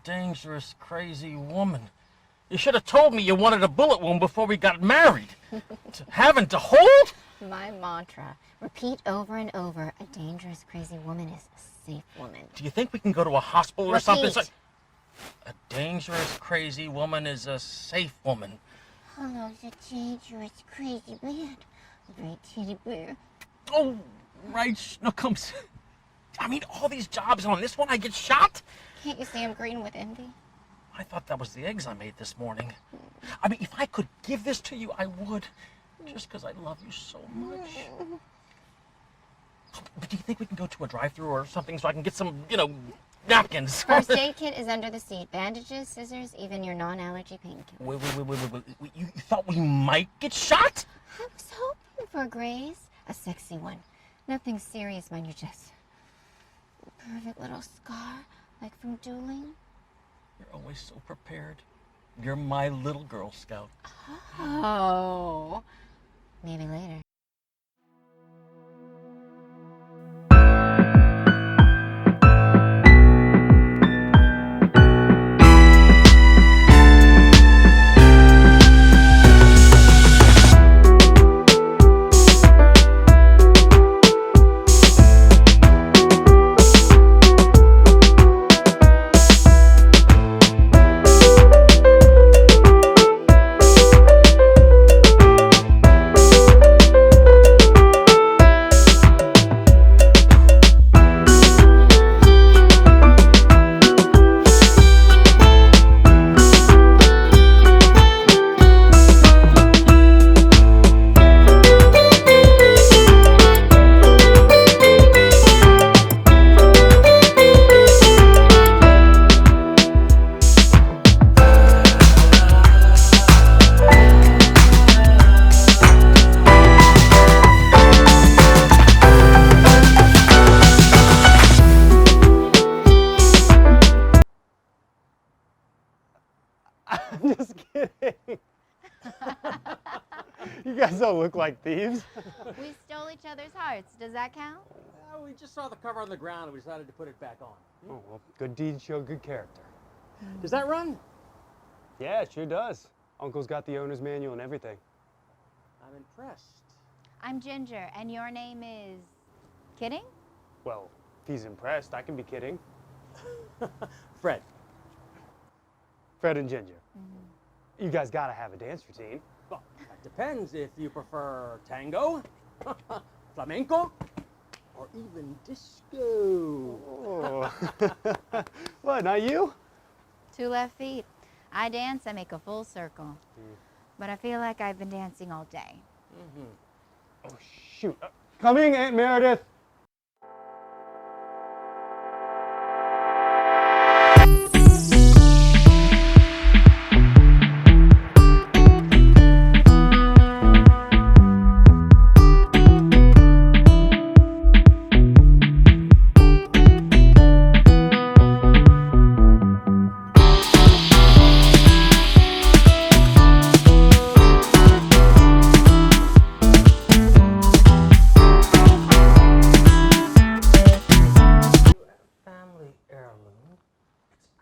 dangerous, crazy woman. You should have told me you wanted a bullet wound before we got married. Having to hold? My mantra. Repeat over and over. A dangerous, crazy woman is a safe woman. Do you think we can go to a hospital or Repeat. something? It's like, a dangerous, crazy woman is a safe woman. Hello, the dangerous, crazy man. A great teddy bear. Oh, right, Schnookums. I mean, all these jobs, and on this one I get shot? Can't you see I'm green with envy? I thought that was the eggs I made this morning. I mean, if I could give this to you, I would. Just because I love you so much. But do you think we can go to a drive-thru or something so I can get some, napkins? First aid kit is under the seat. Bandages, scissors, even your non-allergy painkiller. Wait. You thought we might get shot? I was hoping for a graze. A sexy one. Nothing serious, mind you, just a perfect little scar, like from dueling. You're always so prepared. You're my little Girl Scout. Oh. Maybe later. I'm just kidding. You guys don't look like thieves. We stole each other's hearts. Does that count? We just saw the cover on the ground and we decided to put it back on. Oh, well, good deeds show good character. Does that run? Yeah, it sure does. Uncle's got the owner's manual and everything. I'm impressed. I'm Ginger, and your name is... Kidding? Well, if he's impressed, I can be kidding. Fred. Fred and Ginger. You guys gotta have a dance routine. Well, that depends if you prefer tango, flamenco, or even disco. Oh. What, not you? 2 left feet. I dance, I make a full circle. But I feel like I've been dancing all day. Oh, shoot. Coming, Aunt Meredith.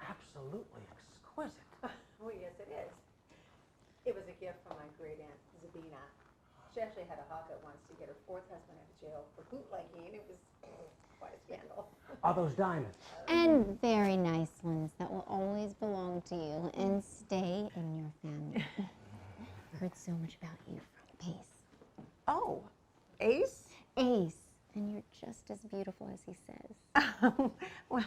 Absolutely exquisite. Oh, yes, it is. It was a gift from my great-aunt, Zabina. She actually had to hawk it once to get her 4th husband out of jail for bootlegging. It was quite a scandal. Are those diamonds? And very nice ones that will always belong to you and stay in your family. Heard so much about you from Pace. Oh, Ace? Ace. And you're just as beautiful as he says. Well,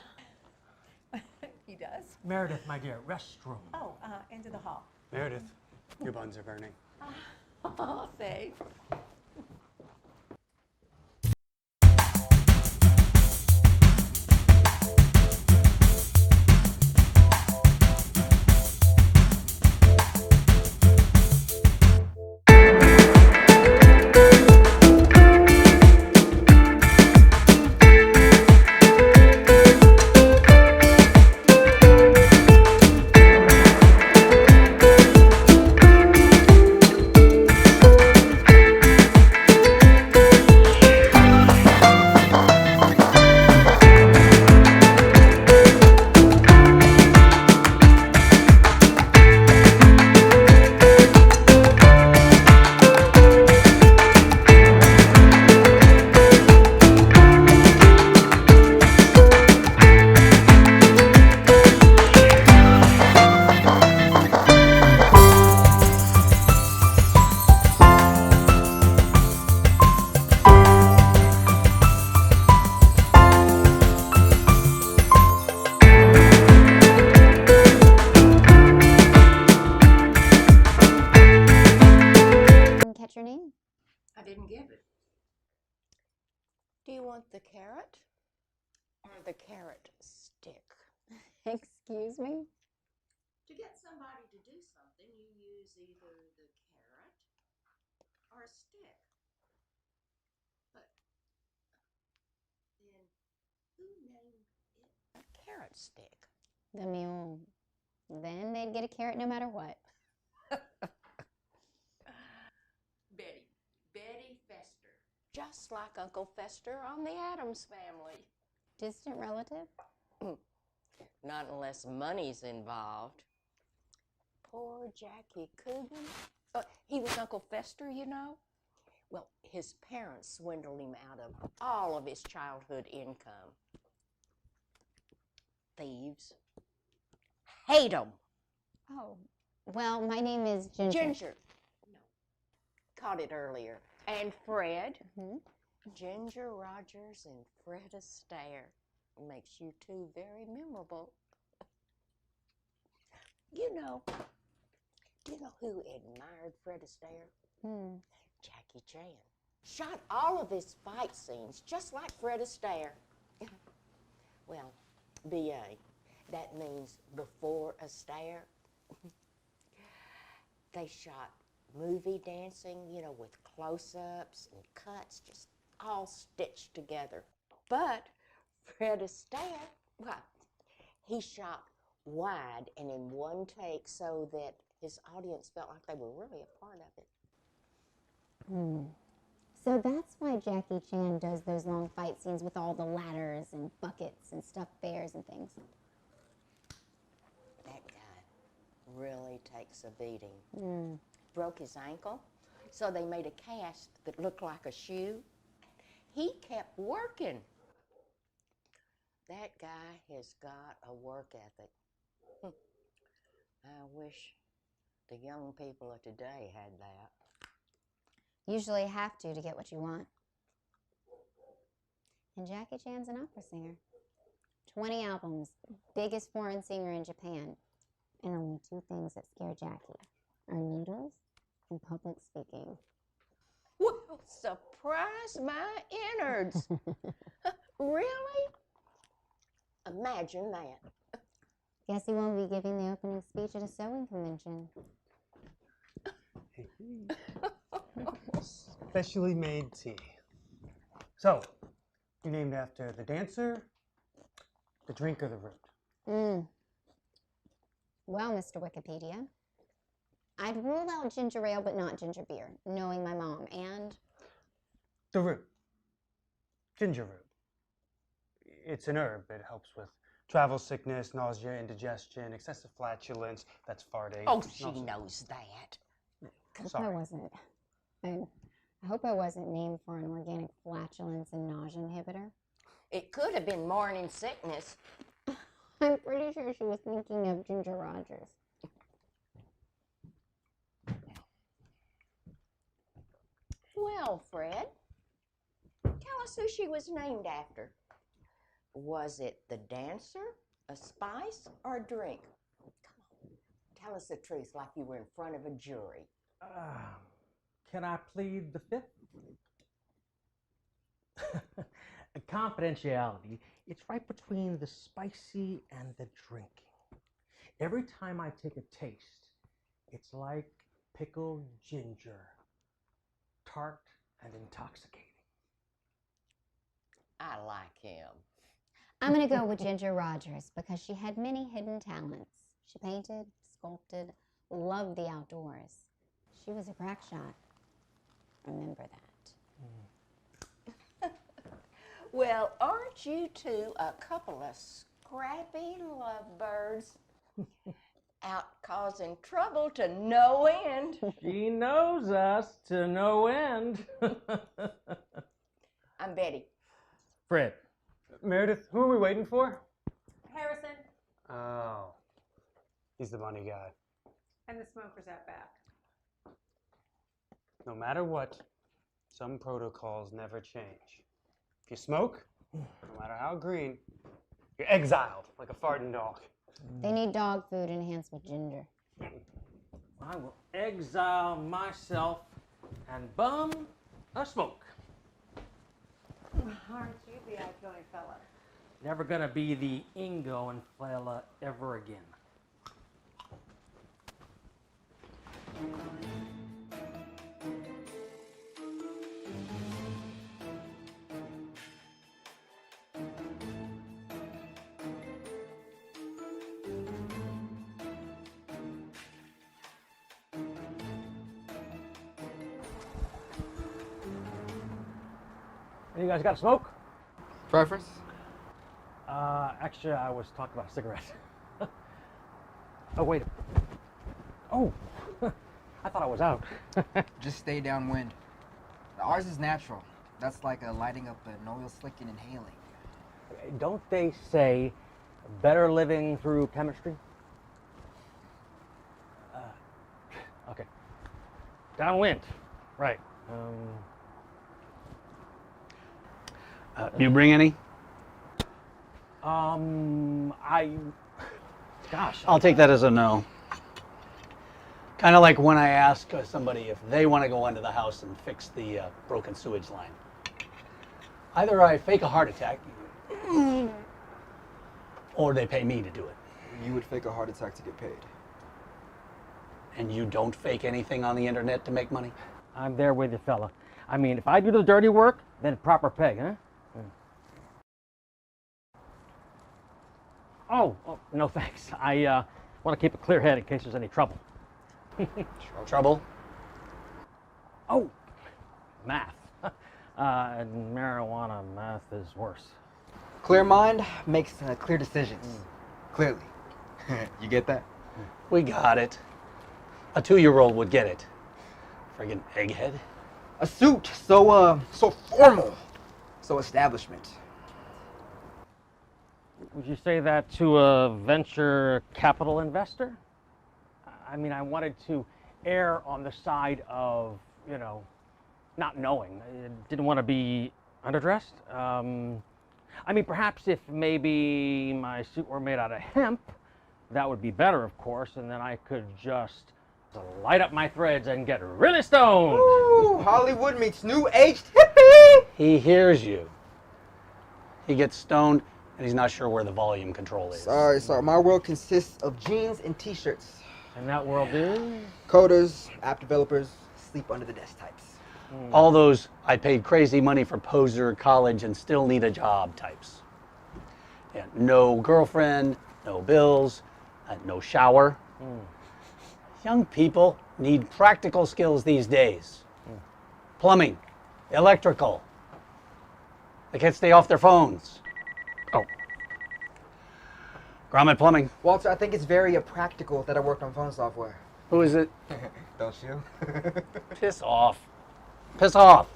he does. Meredith, my dear, restroom. Oh, into the hall. Meredith, your buns are burning. Oh, say. didn't give it. Do you want the carrot or the carrot stick? Excuse me? To get somebody to do something, you use either the carrot or a stick. But then who named it a carrot stick? The mule. Then they'd get a carrot no matter what. Betty Fester. Just like Uncle Fester on the Addams Family. Distant relative? Not unless money's involved. Poor Jackie Coogan. He was Uncle Fester, you know. Well, his parents swindled him out of all of his childhood income. Thieves. Hate them. Oh, well, my name is Ginger. Ginger. No. Caught it earlier. And Fred. Mhm. Ginger Rogers and Fred Astaire. Makes you two very memorable. Do you know who admired Fred Astaire? Jackie Chan. Shot all of his fight scenes just like Fred Astaire. Well, BA, that means before Astaire. They shot movie dancing, with close-ups and cuts, just all stitched together. But Fred Astaire, well, he shot wide and in one take so that his audience felt like they were really a part of it. So that's why Jackie Chan does those long fight scenes with all the ladders and buckets and stuffed bears and things. That guy really takes a beating. Broke his ankle, so they made a cast that looked like a shoe. He kept working. That guy has got a work ethic. I wish the young people of today had that. Usually have to get what you want. And Jackie Chan's an opera singer. 20 albums, biggest foreign singer in Japan. And only 2 things that scare Jackie are needles and public speaking. Well, surprise my innards. Really? Imagine that. Guess he won't be giving the opening speech at a sewing convention. Specially made tea. So, you named after the dancer, the drink, or the root? Well, Mr. Wikipedia, I'd rule out ginger ale but not ginger beer, knowing my mom, and... The root. Ginger root. It's an herb. It helps with travel sickness, nausea, indigestion, excessive flatulence. That's farting. Oh, she knows that. I hope I wasn't named for an organic flatulence and nausea inhibitor. It could have been morning sickness. I'm pretty sure she was thinking of Ginger Rogers. Well, Fred, tell us who she was named after. Was it the dancer, a spice, or a drink? Come on, tell us the truth like you were in front of a jury. Can I plead the fifth? Confidentiality, it's right between the spicy and the drinking. Every time I take a taste, it's like pickled ginger, tart and intoxicating. I like him. I'm going to go with Ginger Rogers because she had many hidden talents. She painted, sculpted, loved the outdoors. She was a crack shot. Remember that. Well, aren't you two a couple of scrappy lovebirds out causing trouble to no end? She knows us to no end. I'm Betty. Fred. Meredith, who are we waiting for? Harrison Oh, he's the money guy. and the smokers out back. No matter what, some protocols never change. If you smoke, no matter how green, you're exiled like a farting dog. They need dog food enhanced with ginger. I will exile myself and bum A smoke. Aren't you the outgoing fella? Never gonna be the ingoing fella ever again. You guys got a smoke? Preference? Actually, I was talking about a cigarette. Oh, wait. Oh, I thought I was out. Just stay downwind. Ours is natural. That's like lighting up an oil slick and inhaling. Don't they say better living through chemistry? Okay. Downwind. Right. You bring any? Gosh. I'll take that as a no. Kind of like when I ask somebody if they want to go into the house and fix the broken sewage line. Either I fake a heart attack, or they pay me to do it. You would fake a heart attack to get paid. And you don't fake anything on the internet to make money? I'm there with you, fella. I mean, if I do the dirty work, then proper pay, huh? Oh, no thanks. I want to keep a clear head in case there's any trouble. Trouble? Oh, math. And marijuana math is worse. Clear mind makes clear decisions. Clearly. You get that? We got it. A 2-year-old would get it. Friggin' egghead. A suit, so formal. So establishment. Would you say that to a venture capital investor? I mean, I wanted to err on the side of, not knowing. I didn't want to be underdressed. I mean, perhaps if maybe my suit were made out of hemp, that would be better, of course, and then I could just light up my threads and get really stoned. Ooh, Hollywood meets New Age hippie! He hears you. He gets stoned, and he's not sure where the volume control is. Sorry. My world consists of jeans and t-shirts. And that world is? Coders, app developers, sleep under the desk types. All those I paid crazy money for poser college and still need a job types. Yeah, no girlfriend, no bills, no shower. Young people need practical skills these days. Plumbing, electrical. They can't stay off their phones. Oh. Grommet Plumbing. Walter, I think it's very practical that I work on phone software. Who is it? Don't you? Piss off. Piss off.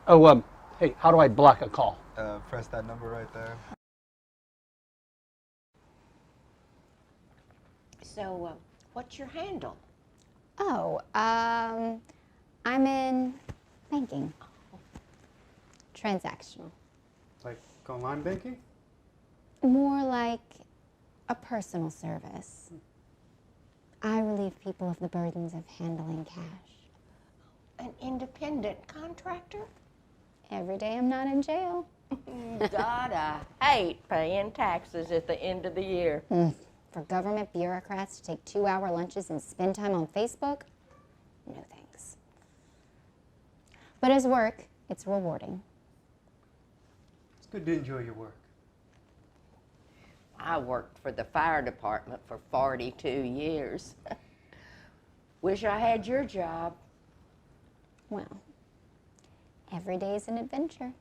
Oh, hey, how do I block a call? Press that number right there. So, what's your handle? Oh, I'm in banking. Transactional. Like online banking? More like a personal service. I relieve people of the burdens of handling cash. An independent contractor? Every day I'm not in jail. God, I hate paying taxes at the end of the year. For government bureaucrats to take 2-hour lunches and spend time on Facebook? No thanks. But as work, it's rewarding. It's good to enjoy your work. I worked for the fire department for 42 years. Wish I had your job. Well, every day is an adventure.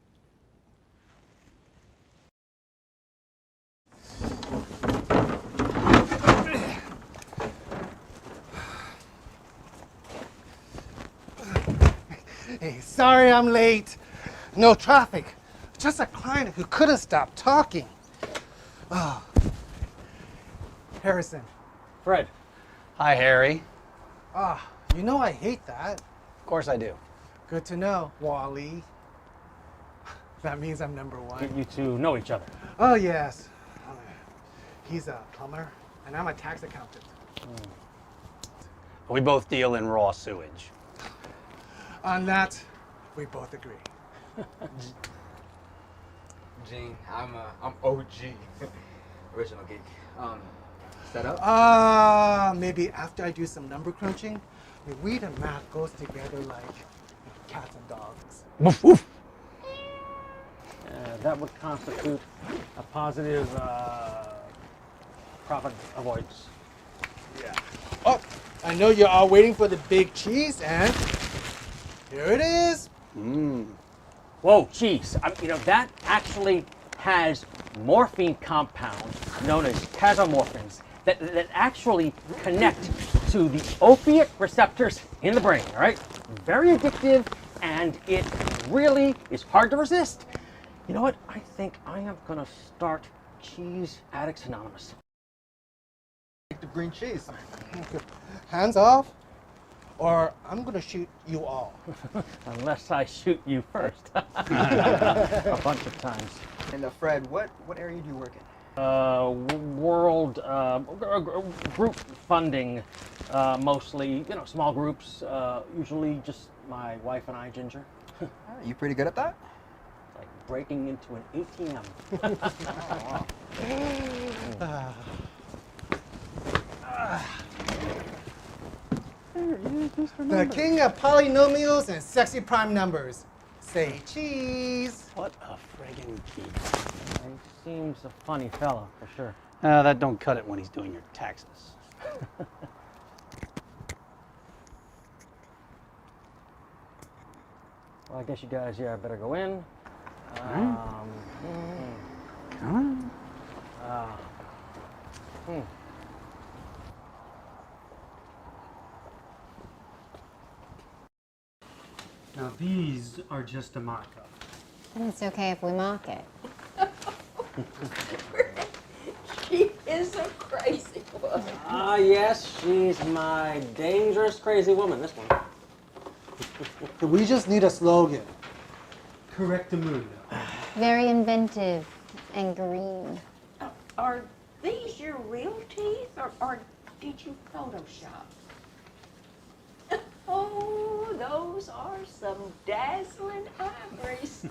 Hey, sorry I'm late. No traffic. Just a client who couldn't stop talking. Oh. Harrison. Fred. Hi, Harry. You know I hate that. Of course I do. Good to know, Wally. That means I'm number one. Get you two know each other. Oh, yes. He's a plumber, and I'm a tax accountant. We both deal in raw sewage. On that, we both agree. Gene, I'm OG. Original geek. Set up? Maybe after I do some number crunching, we and math goes together like cats and dogs. Woof, woof. That would constitute a positive profit avoidance. Yeah. Oh, I know you're all waiting for the big cheese, and here it is. Whoa, cheese. That actually has morphine compounds known as casomorphins that actually connect to the opiate receptors in the brain, all right? Very addictive, and it really is hard to resist. You know what? I think I am going to start Cheese Addicts Anonymous. Take the green cheese. Hands off, or I'm gonna shoot you all. Unless I shoot you first. A bunch of times. And Fred, what area do you work in? World group funding, mostly, small groups, usually just my wife and I, Ginger. You pretty good at that? Like breaking into an ATM. The king of polynomials and sexy prime numbers. Say cheese. What a friggin' geek. He seems a funny fellow, for sure. That don't cut it when he's doing your taxes. Well, I guess you guys, better go in. Now these are just a mock-up. And it's okay if we mock it. She is a crazy woman. Ah, yes, she's my dangerous, crazy woman, this one. We just need a slogan. Correct the mood. Very inventive and green. Are these your real teeth, or did you Photoshop? Oh, those are some dazzling ivories.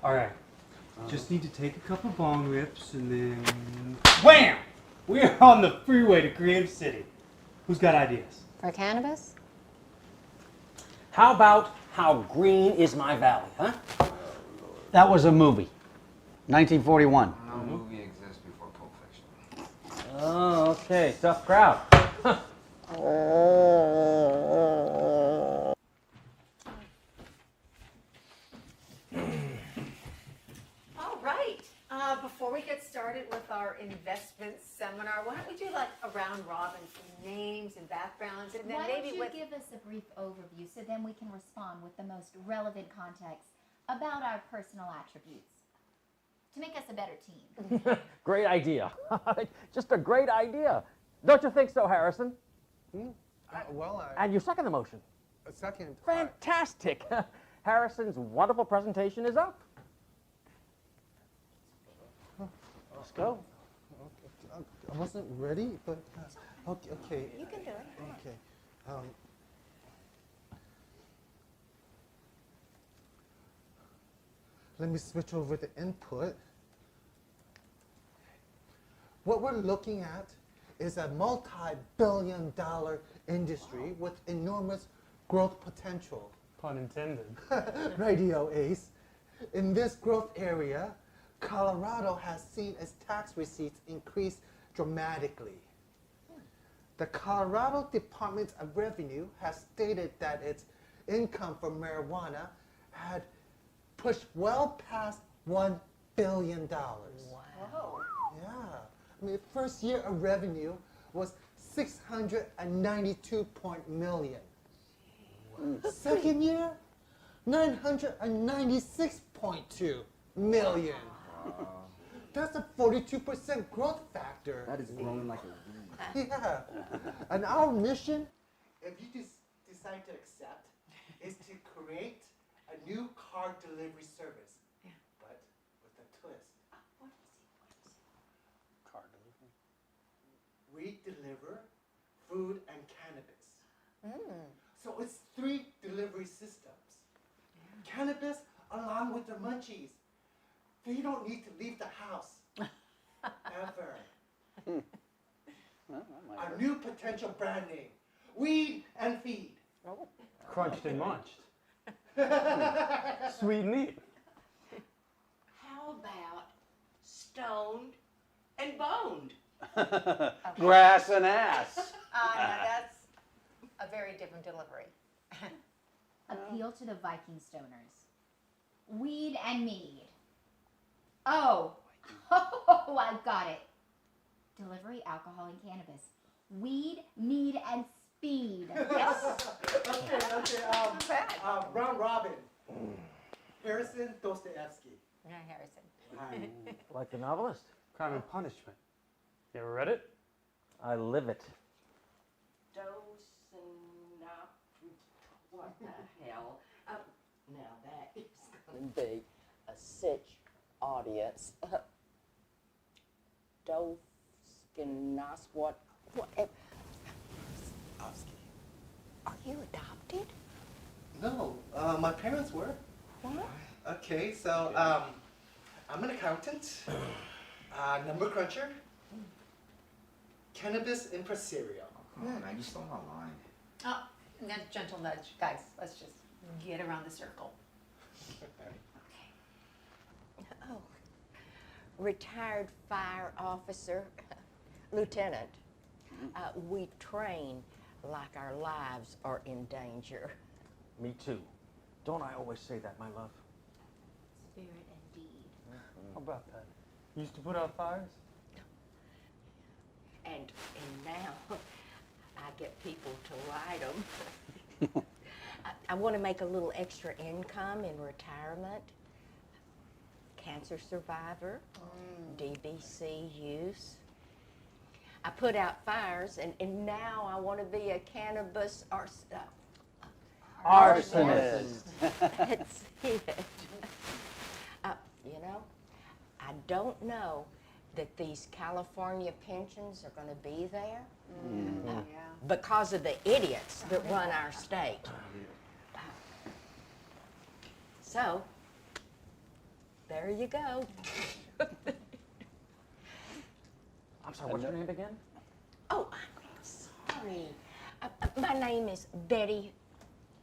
All right. Just need to take a couple bong rips and then wham! We're on the freeway to Creative City. Who's got ideas? For cannabis? How about How Green Is My Valley, huh? That was a movie. 1941. No movie exists before Pulp Fiction. Oh, okay, tough crowd. All right. Before we get started with our investment seminar, why don't we do like a round robin for names and backgrounds, and then Why maybe don't you with give us a brief overview so then we can respond with the most relevant context about our personal attributes to make us a better team. Great idea. Just a great idea. Don't you think so, Harrison? And you second the motion. Second. Fantastic. Harrison's wonderful presentation is up. Let's go. I wasn't ready, but okay. You can do it. Okay. Let me switch over the input. What we're looking at is a multi-billion-dollar industry with enormous growth potential. Pun intended. Radio Ace. In this growth area, Colorado has seen its tax receipts increase dramatically. The Colorado Department of Revenue has stated that its income from marijuana had pushed well past $1 billion. Wow. Yeah. I mean, first year of revenue was 692 million. Second year, 996.2 million. That's a 42% growth factor. That is growing like a weed. Yeah. And our mission, if you decide to accept, is to create a new car delivery service. Yeah. But with a twist. What is it? Car delivery. We deliver food and cannabis. So it's 3 delivery systems. the munchies. They don't need to leave the house. Ever. Well, that might Our work. new potential brand name, Weed and Feed. Crunched and munched. Sweet and eat. How about stoned and boned? Grass and ass. Now that's a very different delivery. Appeal to the Viking stoners. Weed and mead. Oh, I've got it. Delivery, alcohol, and cannabis. Weed, mead, and speed. Okay. Round robin. Harrison Dostoevsky. Yeah, Harrison. Like the novelist? Crime and Punishment. You ever read it? I live it. What the hell? Now that is going to be a sitch audience. Doskinas, what? Are you adopted? No, my parents were. What? Okay, so I'm an accountant, number cruncher, cannabis impresario. Come on, man, you stole my line. Oh, that gentle nudge. Guys, let's just get around the circle. Oh, retired fire officer, lieutenant. We train like our lives are in danger. Me too. Don't I always say that, my love? Spirit and deed. How about that? You used to put out fires? And now I get people to light them. I want to make a little extra income in retirement. Cancer survivor, DBC use. I put out fires, and now I want to be a cannabis Arsonist. That's it. You know, I don't know that these California pensions are going to be there because of the idiots that run our state. So, there you go. I'm sorry, what's your name again? Oh, I'm sorry. My name is Betty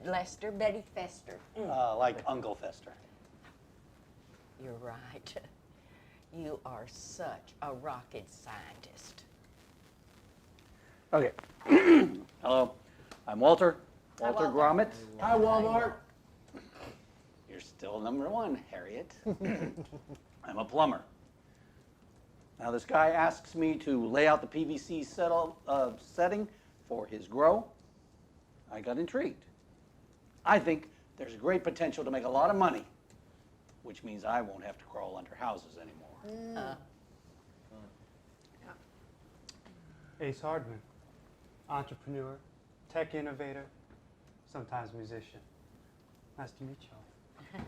Lester, Betty Fester. Like Uncle Fester. You're right. You are such a rocket scientist. Okay. Hello, I'm Walter. Walter Walter. Gromit. Hi, Walmart. You're still number one, Harriet. I'm a plumber. Now this guy asks me to lay out the PVC setting for his grow. I got intrigued. I think there's great potential to make a lot of money, which means I won't have to crawl under houses anymore. Ace Hardman. Entrepreneur, tech innovator, sometimes musician. Nice to meet y'all.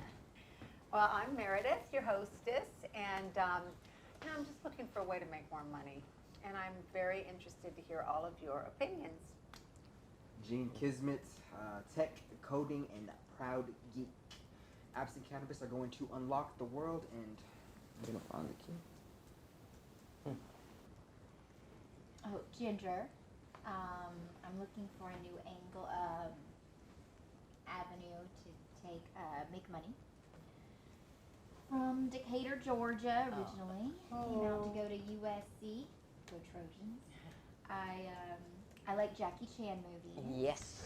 Well, I'm Meredith, your hostess, and I'm just looking for a way to make more money. And I'm very interested to hear all of your opinions. Gene Kismet, tech, coding, and proud geek. Apps and cannabis are going to unlock the world, and I'm gonna find the key. Oh, Ginger. I'm looking for a new avenue to take make money. From Decatur, Georgia, originally. Came out to go to USC. Go Trojans. I like Jackie Chan movies. Yes.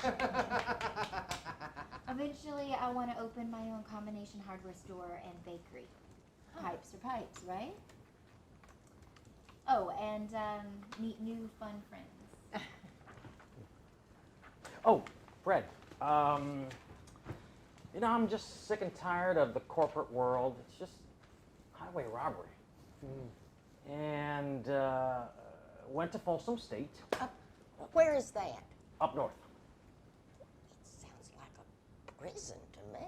Eventually, I want to open my own combination hardware store and bakery. Pipes are pipes, right? Oh, and meet new fun friends. Oh, Fred. You know, I'm just sick and tired of the corporate world. It's just highway robbery. And went to Folsom State, Where is that? up north. It sounds like a prison to me.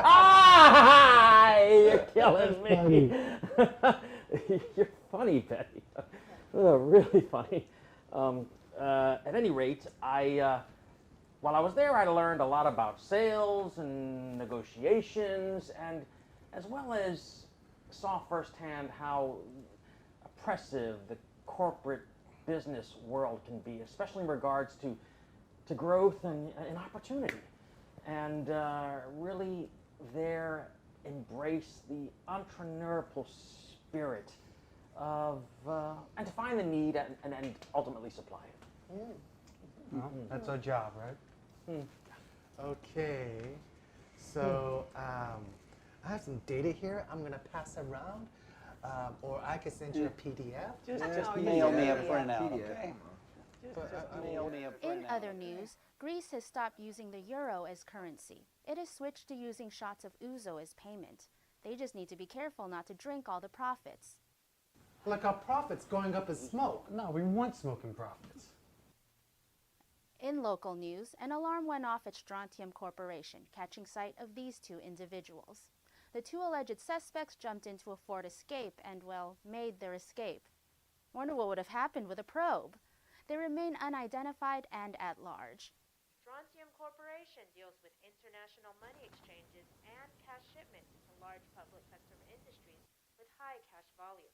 Ah, you're killing me. You're funny, Betty. Really funny. At any rate, I while I was there, I learned a lot about sales and negotiations, and as well as saw firsthand how oppressive the corporate business world can be, especially in regards to growth and opportunity. And really there embrace the entrepreneurial spirit of, and to find the need and ultimately supply it. Well, that's our job, right? Okay. So I have some data here I'm going to pass around. Or I could send you a PDF. Just mail me a printout, okay? Just mail me a In printout. other news, Greece has stopped using the euro as currency. It has switched to using shots of ouzo as payment. They just need to be careful not to drink all the profits. Like our profits going up in smoke. No, we want smoking profits. In local news, an alarm went off at Strontium Corporation, catching sight of these two individuals. The two alleged suspects jumped into a Ford Escape and, well, made their escape. Wonder what would have happened with a probe. They remain unidentified and at large. Strontium Corporation deals with international money exchanges and cash shipments to large public customer industries with high cash volume.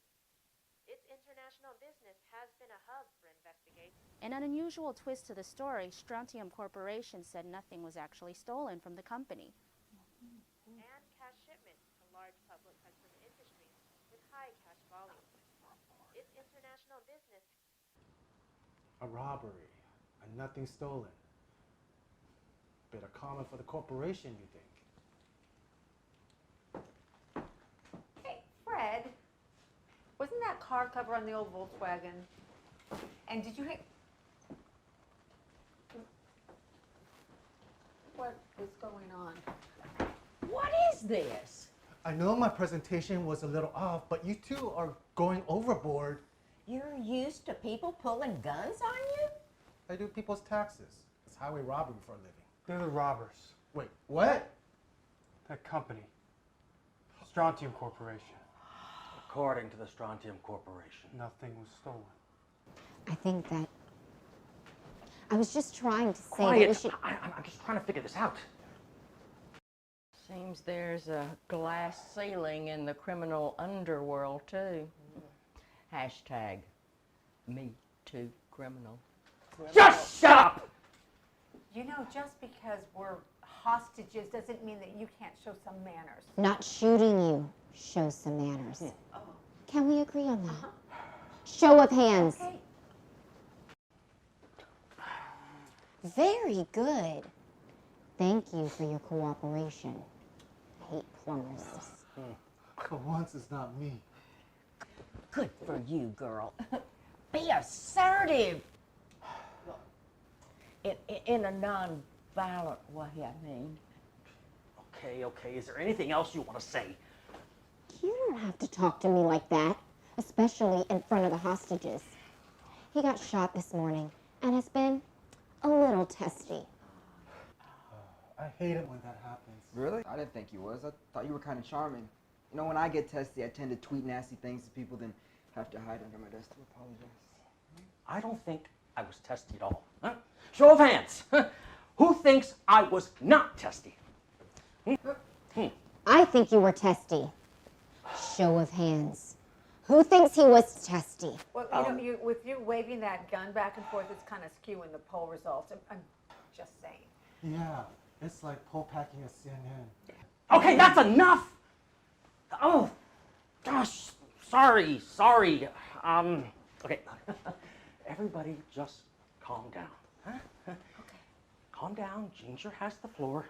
Its international business has been a hub for investigations. In an unusual twist to the story, Strontium Corporation said nothing was actually stolen from the company. And cash shipments to large public customer industries with high cash volume. Its international business. A robbery and nothing stolen. Bit of karma for the corporation, you think? Hey, Fred, wasn't that car cover on the old Volkswagen? And did you hit? What is going on? What is this? I know my presentation was a little off, but you two are going overboard. You're used to people pulling guns on you? I do people's taxes. It's highway robbery for a living. They're the robbers. Wait, what? That company. Strontium Corporation. According to the Strontium Corporation. Nothing was stolen. I think that I was just trying to say that Quiet! we should. I'm just trying to figure this out. Seems there's a glass ceiling in the criminal underworld, too. Hashtag me too criminal. Just shut up! You know, just because we're hostages doesn't mean that you can't show some manners. Not shooting you shows some manners. Can we agree on that? Show of hands. Okay. Very good. Thank you for your cooperation. I hate plumbers. For once, it's not me. Good for you, girl. Be assertive. In a non-violent way, I mean. Okay. Is there anything else you want to say? You don't have to talk to me like that, especially in front of the hostages. He got shot this morning and has been a little testy. I hate it when that happens. Really? I didn't think you was. I thought you were kind of charming. You know, when I get testy, I tend to tweet nasty things to people, then have to hide under my desk to apologize. I don't think I was testy at all. Huh? Show of hands. Who thinks I was not testy? I think you were testy. Show of hands. Who thinks he was testy? Well, you know, with you waving that gun back and forth, it's kind of skewing the poll results. I'm just saying. Yeah, it's like poll packing at CNN. Okay, that's enough! Oh, gosh, sorry. Okay, everybody just calm down. Huh? Okay. Calm down, Ginger has the floor.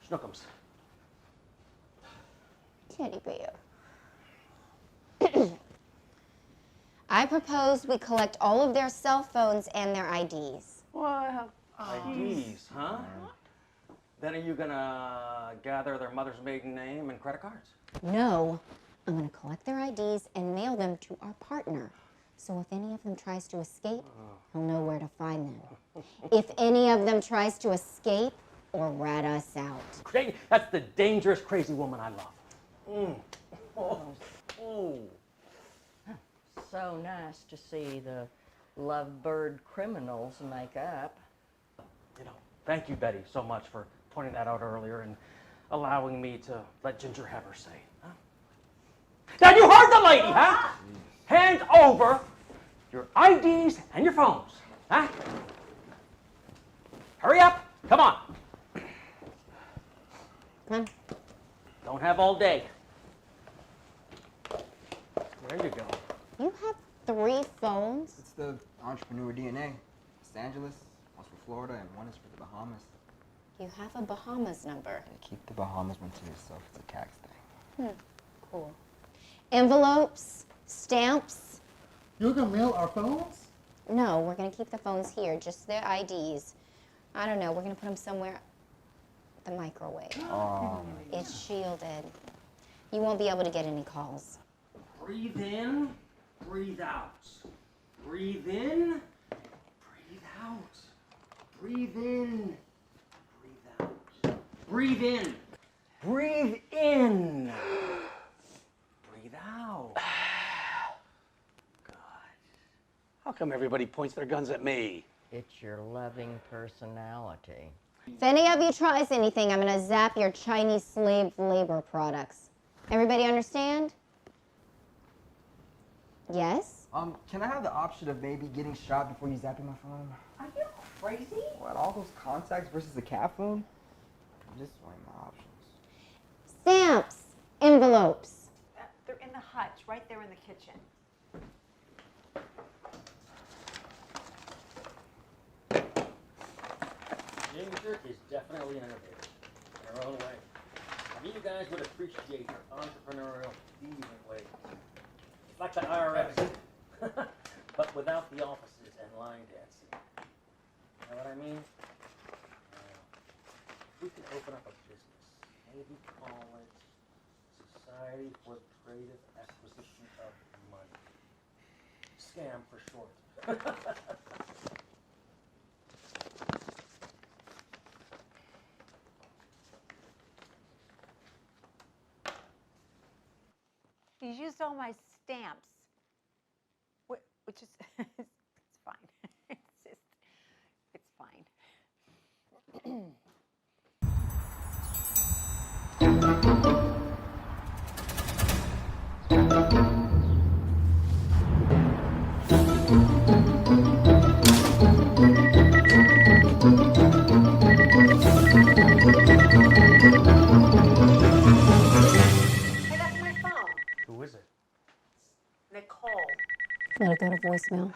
Schnookums. Teddy bear. I propose we collect all of their cell phones and their IDs. What? IDs, huh? Then are you gonna gather their mother's maiden name and credit cards? No, I'm going to collect their IDs and mail them to our partner. So if any of them tries to escape, he'll know where to find them. If any of them tries to escape or rat us out. Great, that's the dangerous, crazy woman I love. Oh. So nice to see the lovebird criminals make up. You know, Thank you, Betty, so much for pointing that out earlier and allowing me to let Ginger have her say. Huh? Now you heard the lady, huh? Hand over your IDs and your phones, huh? Hurry up, come on. Come on. Don't have all day. There you go. You have 3 phones? It's the entrepreneur DNA. Los Angeles, one's for Florida, and one is for the Bahamas. You have a Bahamas number. And keep the Bahamas one to yourself. It's a tax thing. Cool. Envelopes, stamps. You're gonna mail our phones? No, we're gonna keep the phones here, just their IDs. I don't know, we're gonna put them somewhere. The microwave. It's shielded. You won't be able to get any calls. Breathe in, breathe out. Breathe in, breathe out. Breathe in, breathe out. Breathe in, breathe in. Breathe out. God. How come everybody points their guns at me? It's your loving personality. If any of you tries anything, I'm gonna zap your Chinese slave labor products. Everybody understand? Yes? Can I have the option of maybe getting shot before you zapping my phone? Are you crazy? What, all those contacts versus a cat phone? I'm just weighing my options. Stamps, envelopes. They're in the hutch, right there in the kitchen. Ginger is definitely an innovator in her own way. I mean, you guys would appreciate her entrepreneurial, thieving ways. It's like the IRS, but without the offices and line dancing. You know what I mean? We can open up a business, maybe call it Society for the Creative Acquisition of Money. Scam for short. He's used all my stamps, which is, it's fine. It's fine. Hey, that's my phone. Who is it? Nicole. Let it go to voicemail.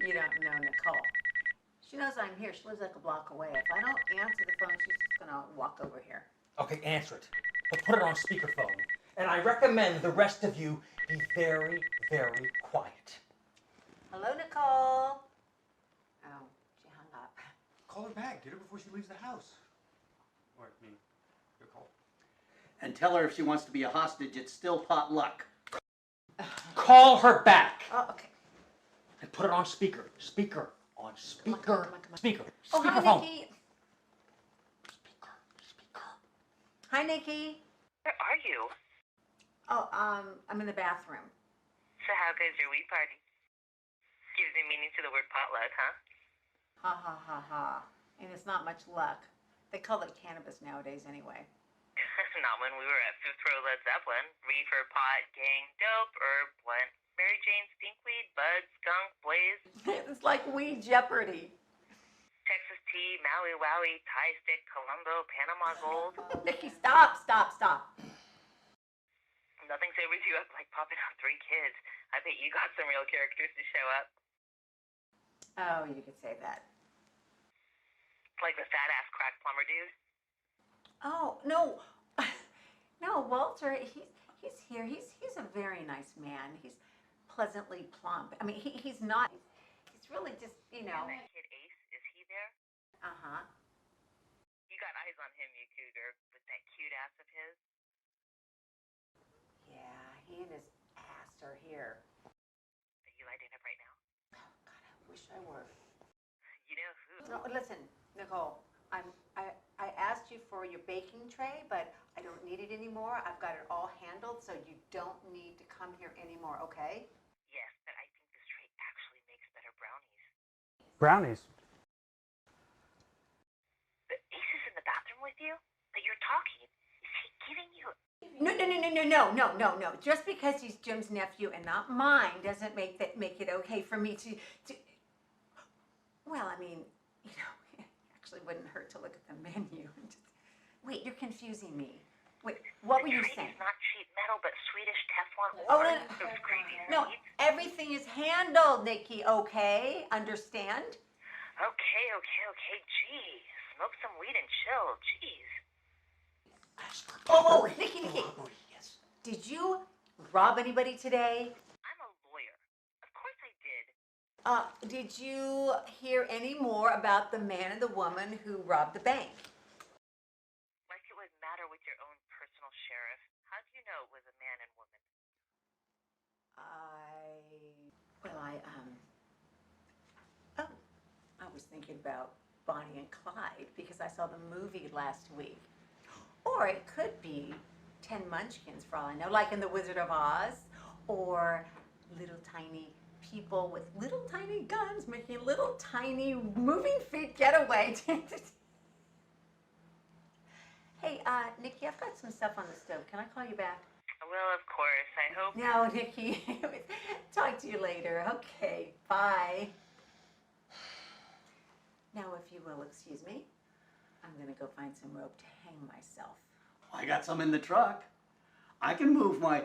You don't know Nicole. She knows I'm here. She lives like a block away. If I don't answer the phone, she's just gonna walk over here. Okay, answer it. But put it on speakerphone. And I recommend the rest of you be very, very quiet. Hello, Nicole. Oh, she hung up. Call her back. Get her before she leaves the house. Or, I mean, your call. And tell her if she wants to be a hostage, it's still pot luck. Call her back. Oh, okay. And put it on speaker. Speaker. On speaker. Come on. Speaker. Oh, hi, Speakerphone. Nikki. Speaker. Hi, Nikki. Where are you? Oh, I'm in the bathroom. So how goes your wee party? Gives me meaning to the word potluck, huh? Ha ha ha ha. And it's not much luck. They call it cannabis nowadays anyway. Not when we were at Fifth Row Led Zeppelin. Reefer, pot, gang, dope, herb, blunt, Mary Jane, stinkweed, bud, skunk, blaze. It's like weed Jeopardy. Texas tea, Maui Wowie, Thai stick, Colombo, Panama gold. Nikki, stop. Nothing sobers you up like popping out 3 kids. I bet you got some real characters to show up. Oh, you could say that. Like the fat-ass crack plumber dude. Oh, no. No, Walter, he's here. He's a very nice man. He's pleasantly plump. I mean, he's not, he's really just, you know. And that kid Ace, is he there? Uh-huh. You got eyes on him, you cougar, with that cute ass of his. Yeah, he and his ass are here. Are you lighting up right now? Oh, God, I wish I were. You know who? No, listen, Nicole, I asked you for your baking tray, but I don't need it anymore. I've got it all handled, so you don't need to come here anymore, okay? Yes, but I think this tray actually makes better brownies. Brownies? you? That you're talking? Is he giving you? No. Just because he's Jim's nephew and not mine doesn't make it okay for me to. Well, I mean, it actually wouldn't hurt to look at the menu. Wait, you're confusing me. Wait, what were you saying? It's not sheet metal, but Swedish Teflon Oh, wood. no, Those creepy no, seeds. everything is handled, Nikki. Okay, understand? Okay. Gee, smoke some weed and chill. Jeez. Oh, Nikki. Yes. Did you rob anybody today? I'm a lawyer. Of course I did. Did you hear any more about the man and the woman who robbed the bank? Like it would matter with your own personal sheriff. How do you know it was a man and woman? I was thinking about Bonnie and Clyde because I saw the movie last week. Or it could be 10 Munchkins for all I know, like in The Wizard of Oz, or little tiny people with little tiny guns making little tiny moving feet getaway. Hey, Nikki, I've got some stuff on the stove. Can I call you back? Well, of course. I hope. No, Nikki. Talk to you later. Okay, bye. Now, if you will excuse me, I'm going to go find some rope to hang myself. I got some in the truck. I can move my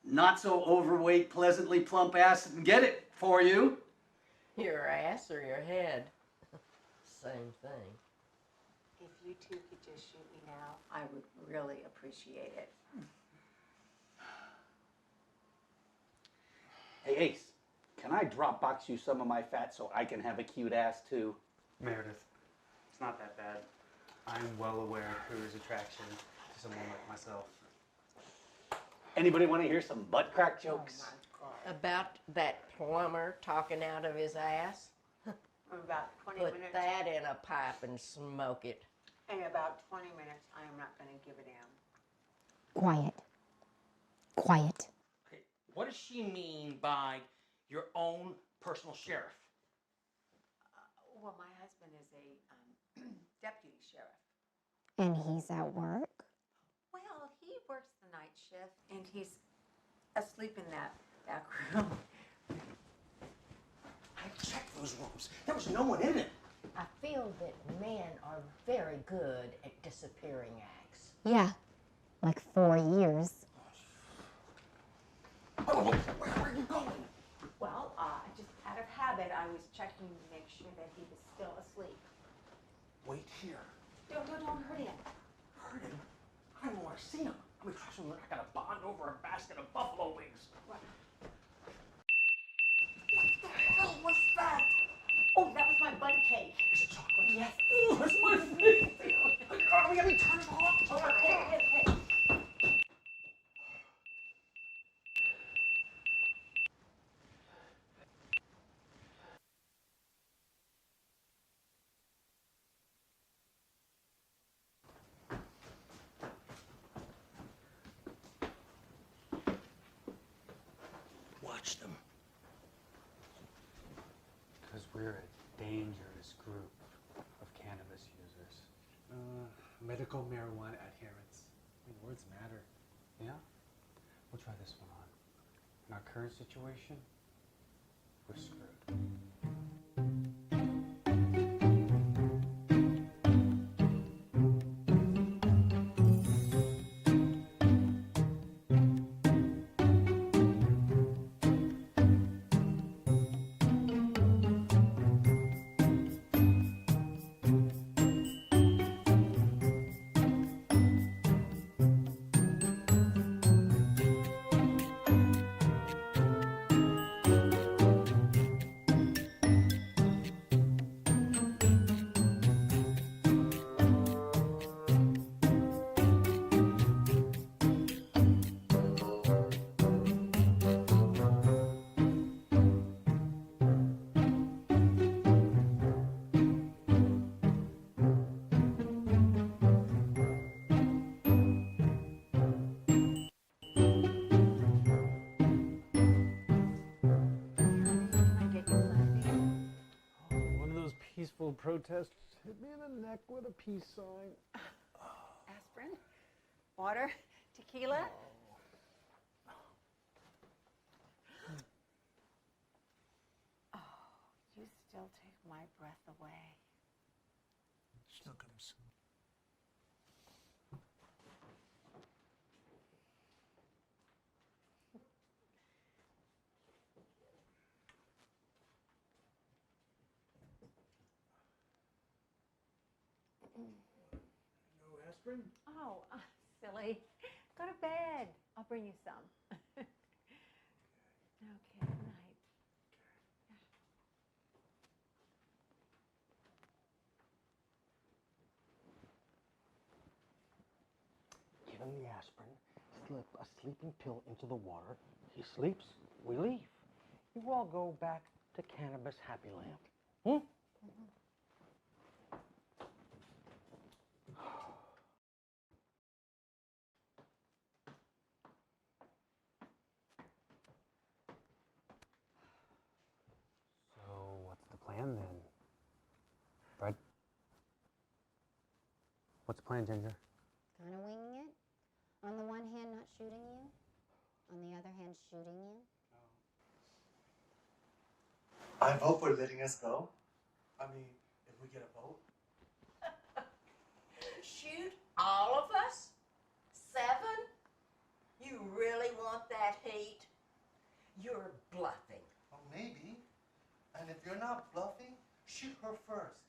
not so overweight, pleasantly plump ass and get it for you. Your ass or your head? Same thing. If you two could just shoot me now, I would really appreciate it. Hey, Ace, can I drop box you some of my fat so I can have a cute ass too? Meredith, it's not that bad. I'm well aware of Kruger's attraction to someone like myself. Anybody want to hear some butt crack jokes? About that plumber talking out of his ass? In about 20 Put minutes. that in a pipe and smoke it. In about 20 minutes, I am not going to give a damn. Quiet. Okay, what does she mean by your own personal sheriff? Well, my husband is a deputy sheriff. And he's at work? Well, he works the night shift, and he's asleep in that back room. I checked those rooms. There was no one in it. I feel that men are very good at disappearing acts. Yeah, like 4 years. Oh, where are you going? Well, just out of habit, I was checking to make sure that he was still asleep. Wait here. Don't hurt him. Heard him? I don't want to see him. I mean, trust me, I got a bond over a basket of buffalo wings. What? What the hell was that? Oh, that was my bun cake. Is it chocolate? Yes. Oh, that's my favorite. Are we getting turned off? Okay. Watch them. Because we're a dangerous group of cannabis users. Medical marijuana adherents. I mean, words matter. Yeah? We'll try this one on. In our current situation, we're screwed. One of those peaceful protests hit me in the neck with a peace sign. aspirin, water, tequila. Oh, you still take my breath away. Still comes. No aspirin? Oh, silly. Go to bed. I'll bring you some. Okay, good night. Give him the aspirin, slip a sleeping pill into the water. He sleeps, we leave. You all go back to Cannabis Happy Land. Hmm? So, what's the plan then? Fred? What's the plan, Ginger? Kind of winging it. On the one hand, not shooting you. On the other hand, shooting you. I vote for letting us go. I mean, if we get a vote. Shoot all of us? 7? You really want that heat? You're bluffing. Well, maybe. And if you're not bluffing, shoot her first.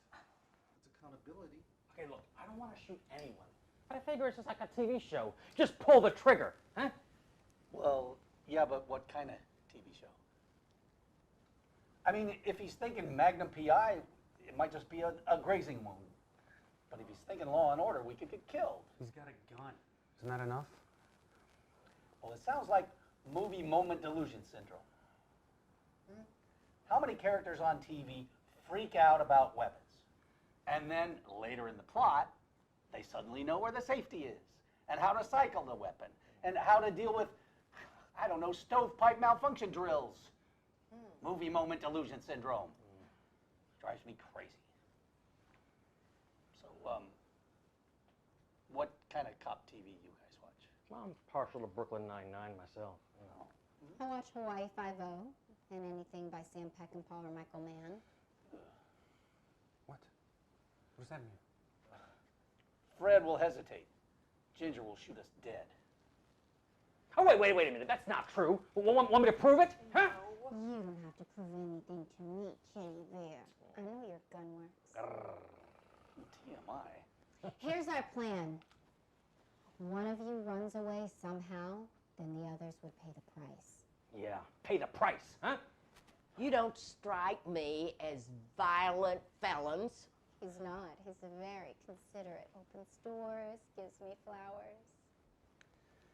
It's accountability. Okay, look, I don't want to shoot anyone. But I figure it's just like a TV show. Just pull the trigger, huh? Well, yeah, but what kind of TV show? I mean, if he's thinking Magnum PI, it might just be a grazing wound. But if he's thinking Law and Order, we could get killed. He's got a gun. Isn't that enough? Well, it sounds like movie moment delusion syndrome. How many characters on TV freak out about weapons? And then later in the plot, they suddenly know where the safety is, and how to cycle the weapon, and how to deal with, I don't know, stovepipe malfunction drills. Movie moment delusion syndrome. Drives me crazy. So, what kind of cop TV you guys watch? Well, I'm partial to Brooklyn Nine-Nine myself. You know. I watch Hawaii Five-0 and anything by Sam Peckinpah or Michael Mann. What? What does that mean? Fred will hesitate. Ginger will shoot us dead. Oh, wait a minute. That's not true. Want me to prove it? Huh? You don't have to prove anything to me, Kitty Bear. I know your gun works. TMI. Here's our plan. One of you runs away somehow, then the others would pay the price. Yeah, pay the price, huh? You don't strike me as violent felons. He's not. He's very considerate. Opens doors, gives me flowers.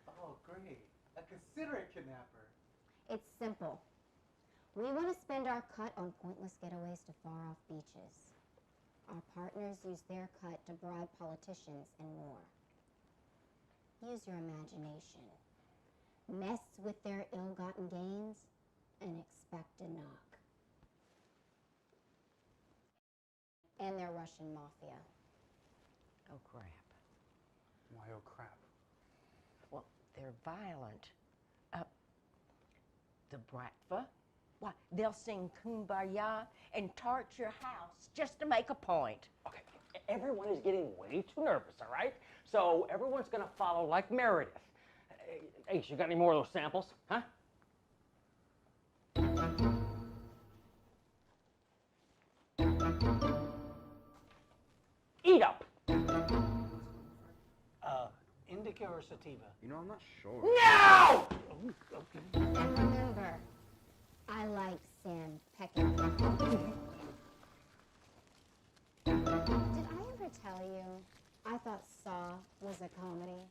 Oh, great. A considerate kidnapper. It's simple. We want to spend our cut on pointless getaways to far-off beaches. Our partners use their cut to bribe politicians and more. Use your imagination. Mess with their ill-gotten gains and expect a knock. And their Russian mafia. Oh, crap. Why, oh crap. Well, they're violent. The Bratva? Why, they'll sing Kumbaya and torch your house just to make a point. Okay, everyone is getting way too nervous, all right? So everyone's gonna follow like Meredith. Ace, you got any more of those samples, huh? Eat up! Indica or sativa? You know, I'm not sure. No! And remember, I like Sam Peckinpah. Did I ever tell you I thought Saw was a comedy?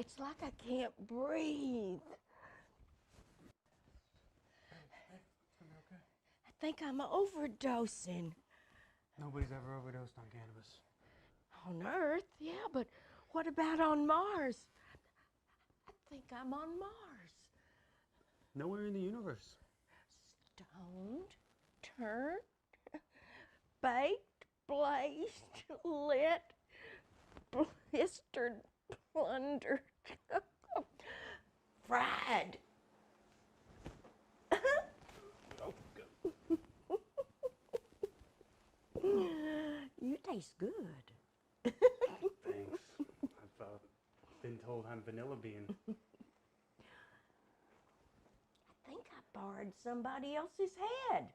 It's like I can't breathe. I think I'm overdosing. Nobody's ever overdosed on cannabis. On Earth, yeah, but what about on Mars? I think I'm on Mars. Nowhere in the universe. Stoned, turned, baked, blazed, lit, blistered, plundered, fried. You taste good. Thanks. I've been told I'm vanilla bean. I think I borrowed somebody else's head.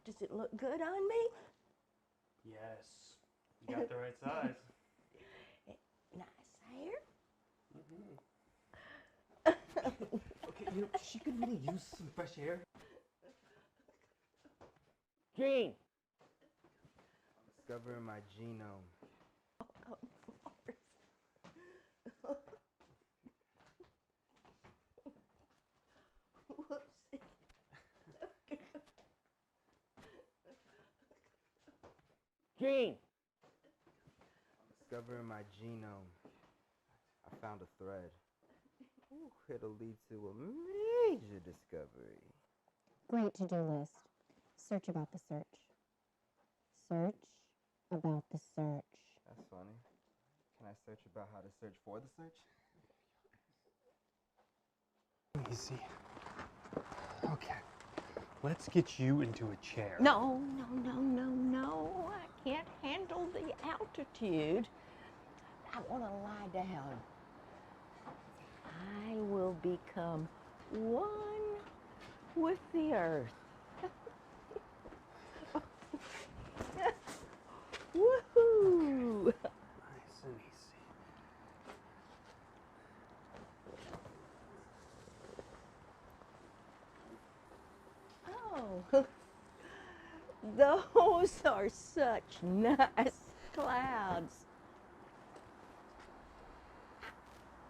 Does it look good on me? Yes. You got the right size. Nice hair. Okay, she could really use some fresh air. Gene! Discovering my genome. Whoopsie. Gene! Discovering my genome. I found a thread. Ooh, it'll lead to a major discovery. Great to-do list. Search about the search. Search about the search. That's funny. Can I search about how to search for the search? Easy. Okay. Let's get you into a chair. No. I can't handle the altitude. I want to lie down. I will become one with the earth. Woohoo! Nice and easy. Oh, those are such nice clouds.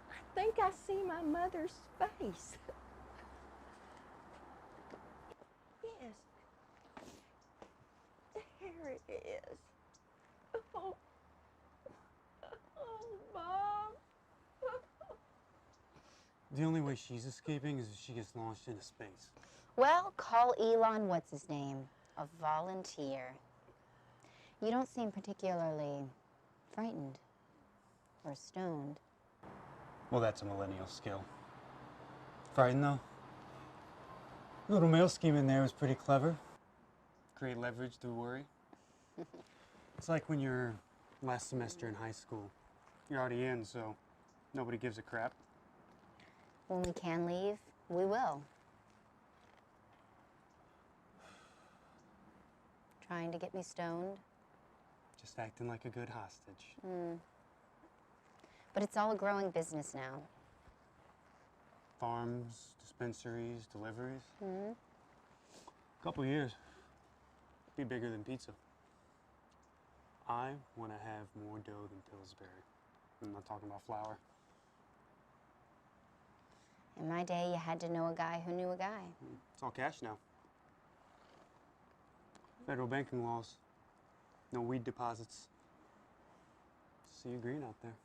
I think I see my mother's face. Yes, there it is. Oh, Mom. The only way she's escaping is if she gets launched into space. Well, call Elon what's his name a volunteer. You don't seem particularly frightened or stoned. Well, that's a millennial skill. Frightened, though? The little mail scheme in there was pretty clever. Create leverage through worry. It's like when you're last semester in high school. You're already in, so nobody gives a crap. When we can leave, we will. Trying to get me stoned? Just acting like a good hostage. But it's all a growing business now. Farms, dispensaries, deliveries. Couple years. Be bigger than pizza. I want to have more dough than Pillsbury. I'm not talking about flour. In my day, you had to know a guy who knew a guy. It's all cash now. Federal banking laws. No weed deposits. See you green out there.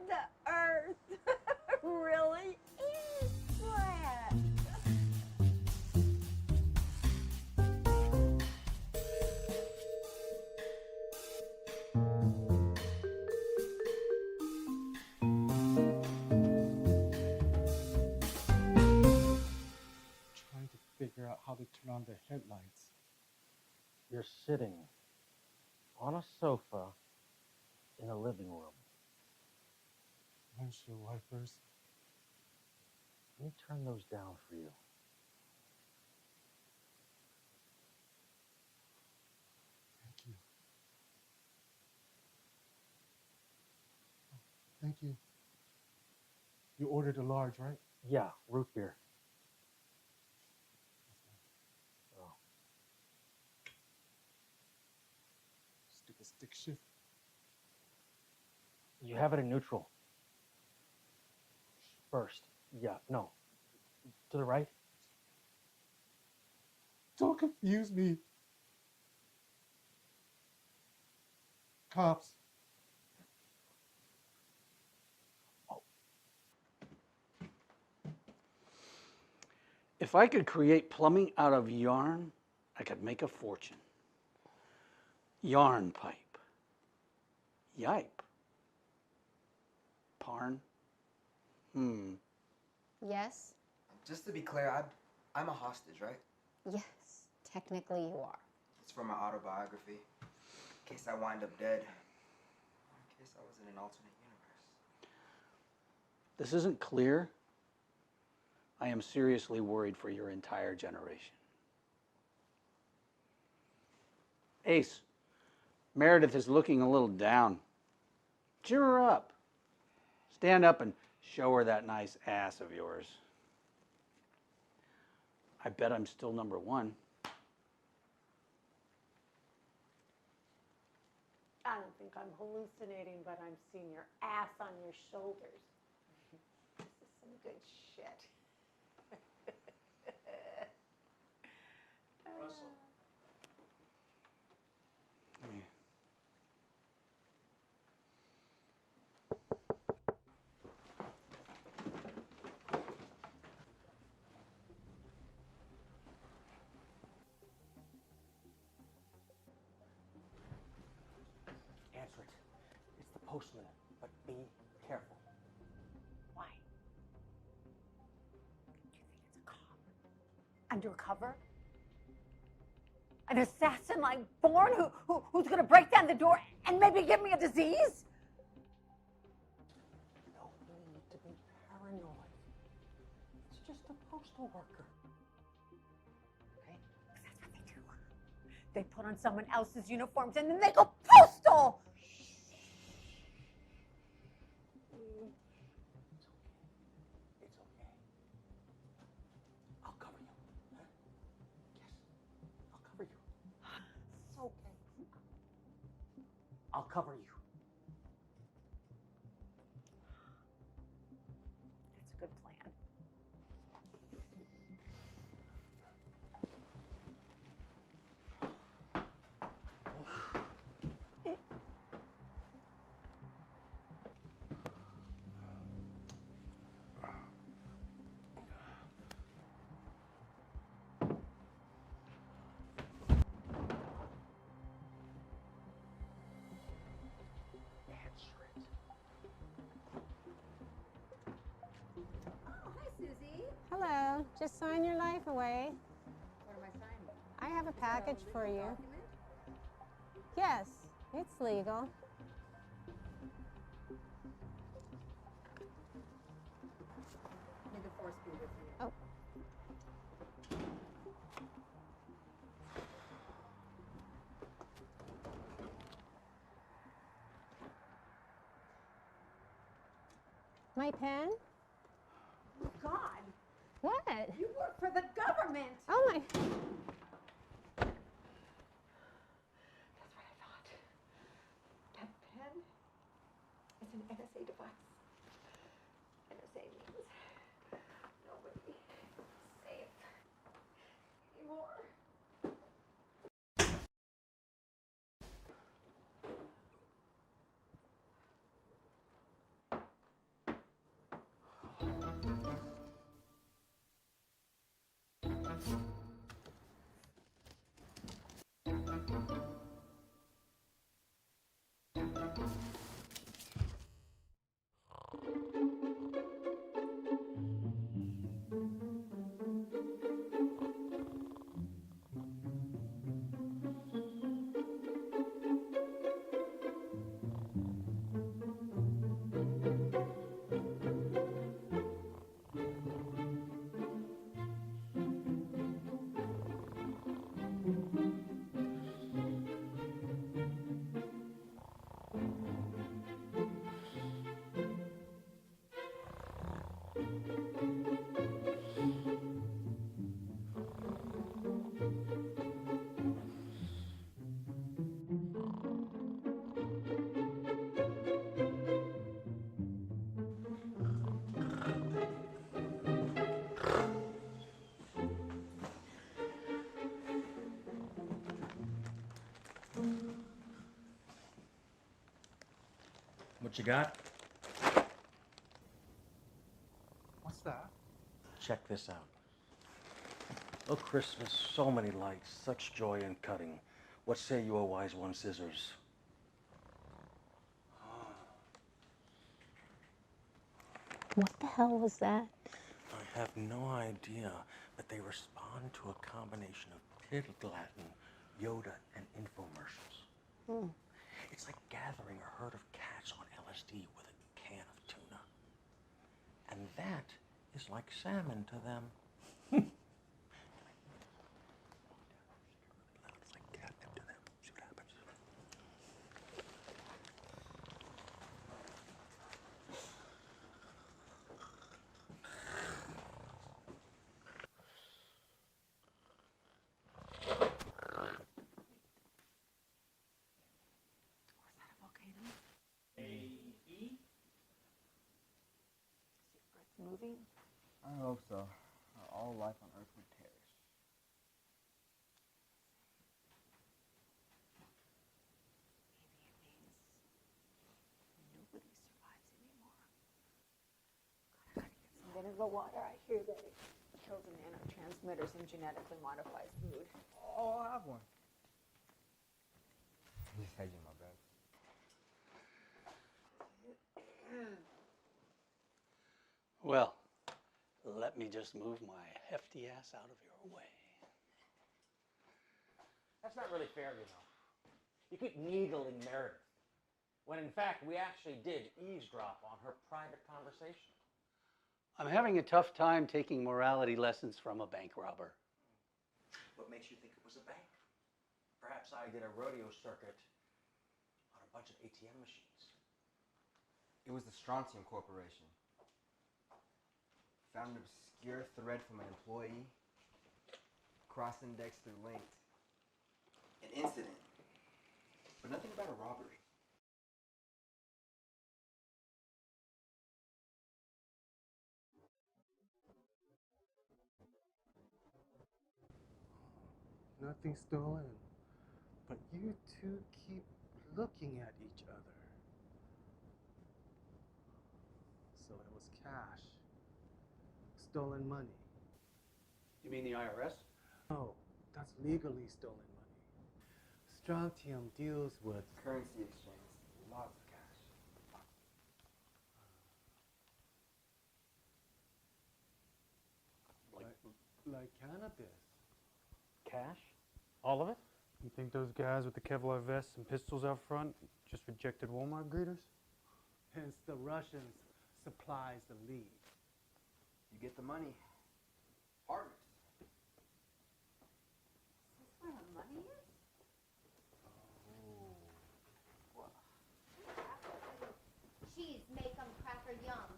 The earth really is flat. Trying to figure out how to turn on the headlights. You're sitting on a sofa in a living room. Windshield wipers. Let me turn those down for you. Thank you. Thank you. You ordered a large, right? Yeah, root beer. Stupid stick shift. You have it in neutral. First. Yeah, no. To the right. Don't confuse me. Cops. If I could create plumbing out of yarn, I could make a fortune. Yarn pipe. Yipe. Parn. Yes? Just to be clear, I'm a hostage, right? Yes, technically you are. It's for my autobiography. In case I wind up dead. In case I was in an alternate universe. This isn't clear. I am seriously worried for your entire generation. Ace, Meredith is looking a little down. Cheer her up. Stand up and show her that nice ass of yours. I bet I'm still number one. I don't think I'm hallucinating, but I'm seeing your ass on your shoulders. This is some good shit. Russell. Answer it. It's the postman, but be careful. Why? Do you think it's a cop? Undercover? An assassin like Bourne who's gonna break down the door and maybe give me a disease? No need to be paranoid. It's just a postal worker. Okay? That's what they do. They put on someone else's uniforms and then they go postal! It's okay. I'll cover you. Huh? Yes. I'll cover you. It's okay. I'll cover you. That's a good plan. Answer it. Oh, hi, Susie. Hello, just sign your life away. What am I signing? I have a package for you. Document? Yes, it's legal. May the force be with you. Oh. My pen? Oh, God. What? You work for the government. Oh my. That's what I thought. That pen is an NSA device. NSA means nobody is safe anymore. What you got? What's that? Check this out. Oh, Christmas, so many lights, such joy in cutting. What say you, O wise one, scissors? What the hell was that? I have no idea, but they respond to a combination of Pig Latin, Yoda, and infomercials. Hmm. It's like gathering a herd of cats on LSD with a can of tuna. And that is like salmon to them. It's like catnip to them. See what happens. Moving? I hope so. Or all life on Earth would perish. Nobody survives anymore. God, I gotta get some vinegar water. I hear that it kills the neurotransmitters and genetically modifies mood. Oh, I'll have one. Just hedging my bet. Well, let me just move my hefty ass out of your way. That's not really fair, you know. You keep needling Meredith, when in fact we actually did eavesdrop on her private conversation. I'm having a tough time taking morality lessons from a bank robber. What makes you think it was a bank? Perhaps I did a rodeo circuit on a bunch of ATM machines. It was the Strontium Corporation. Found an obscure thread from an employee, cross-indexed through linked. An incident, but nothing about a robbery. Nothing stolen. But you two keep looking at each other. So it was cash. Stolen money. You mean the IRS? No, that's legally stolen money. Strontium deals with Currency exchange. Lots of cash. like cannabis. Cash? All of it? You think those guys with the Kevlar vests and pistols out front just rejected Walmart greeters? Hence the Russians supplies the lead. You get the money. Partners. Is this where the money is? Cheese make 'em cracker yum.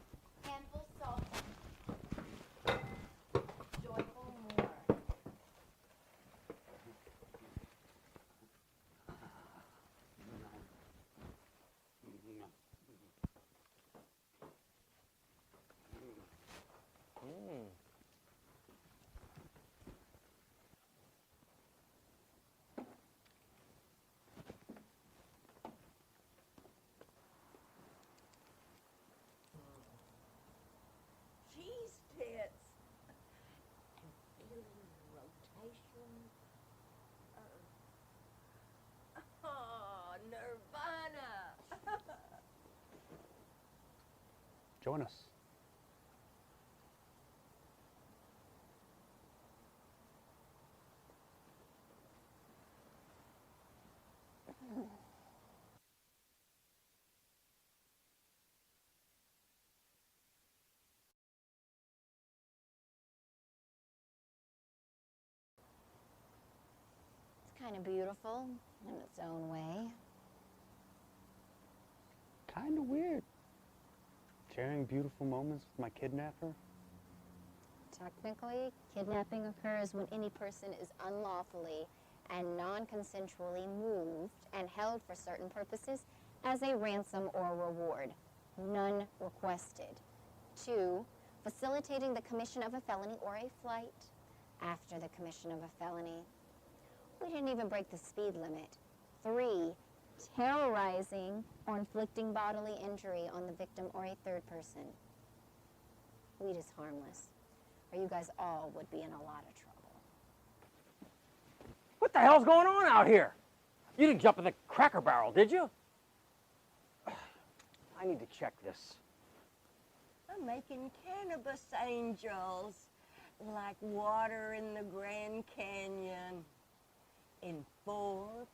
Handful salt. Joyful more. Cheese tits. And feeling rotation. Oh, nirvana. Join us. It's kind of beautiful in its own way. Kind of weird. Sharing beautiful moments with my kidnapper. Technically, kidnapping occurs when any person is unlawfully and non-consensually moved and held for certain purposes as a ransom or reward. None requested. 2, facilitating the commission of a felony or a flight after the commission of a felony. We didn't even break the speed limit. 3, terrorizing, or inflicting bodily injury on the victim or a third person. Weed is harmless, or you guys all would be in a lot of trouble. What the hell's going on out here? You didn't jump in the Cracker Barrel, did you? I need to check this. I'm making cannabis angels, like water in the Grand Canyon. In 4.2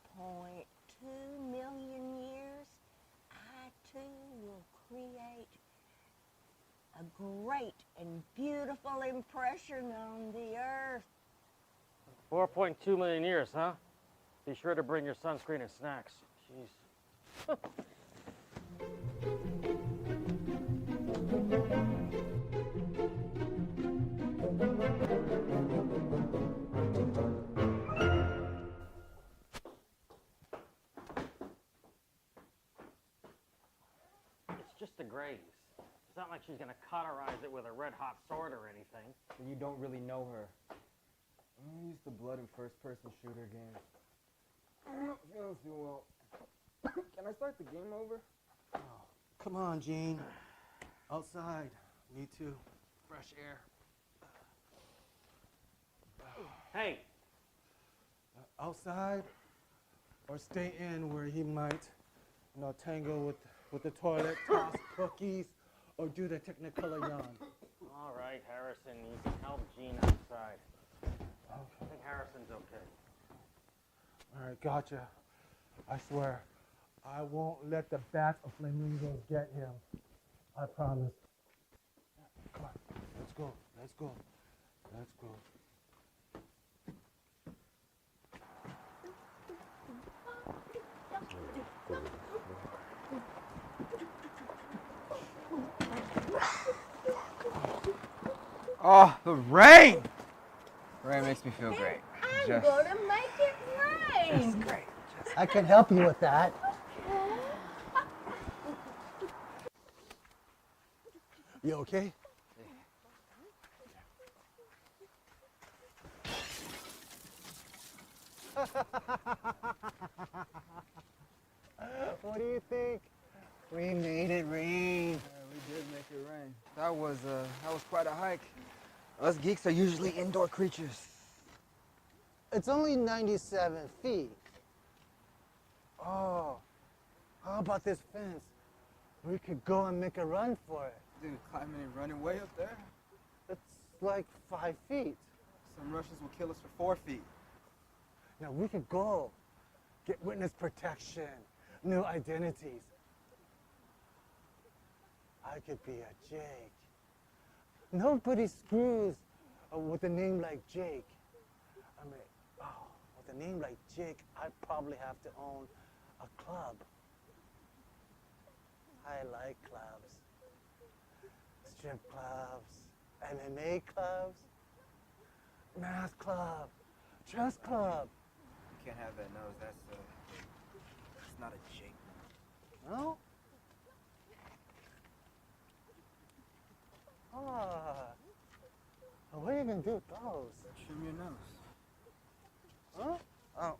million years, I too will create a great and beautiful impression on the earth. 4.2 million years, huh? Be sure to bring your sunscreen and snacks. Jeez. It's just a graze. It's not like she's gonna cauterize it with a red-hot sword or anything. You don't really know her. I'm used to blood and first-person shooter games. I'm not feeling too well. Can I start the game over? Oh, come on, Gene. Outside. Me too. Fresh air. Hey. Outside, or stay in where he might, tangle with the toilet, toss cookies, or do the Technicolor yawn. All right, Harrison, you can help Gene outside. I think Harrison's okay. All right, gotcha. I swear, I won't let the bats of flamingos get him. I promise. Come on, let's go, let's go, let's go. Oh, the rain! Rain makes me feel great. I'm gonna make it rain. Just great. I can help you with that. You okay? What do you think? We made it rain. Yeah, we did make it rain. That was quite a hike. Us geeks are usually indoor creatures. It's only 97 feet. Oh, how about this fence? We could go and make a run for it. Dude, climbing and running way up there? It's like 5 feet. Some Russians will kill us for 4 feet. Now we could go, get witness protection, new identities. I could be a Jake. Nobody screws with a name like Jake. I mean, with a name like Jake, I'd probably have to own a club. I like clubs. Strip clubs, MMA clubs, math club, chess club. You can't have that nose. That's not a Jake. No? Ah. What are you going to do with those? Trim your nose. Huh? Oh.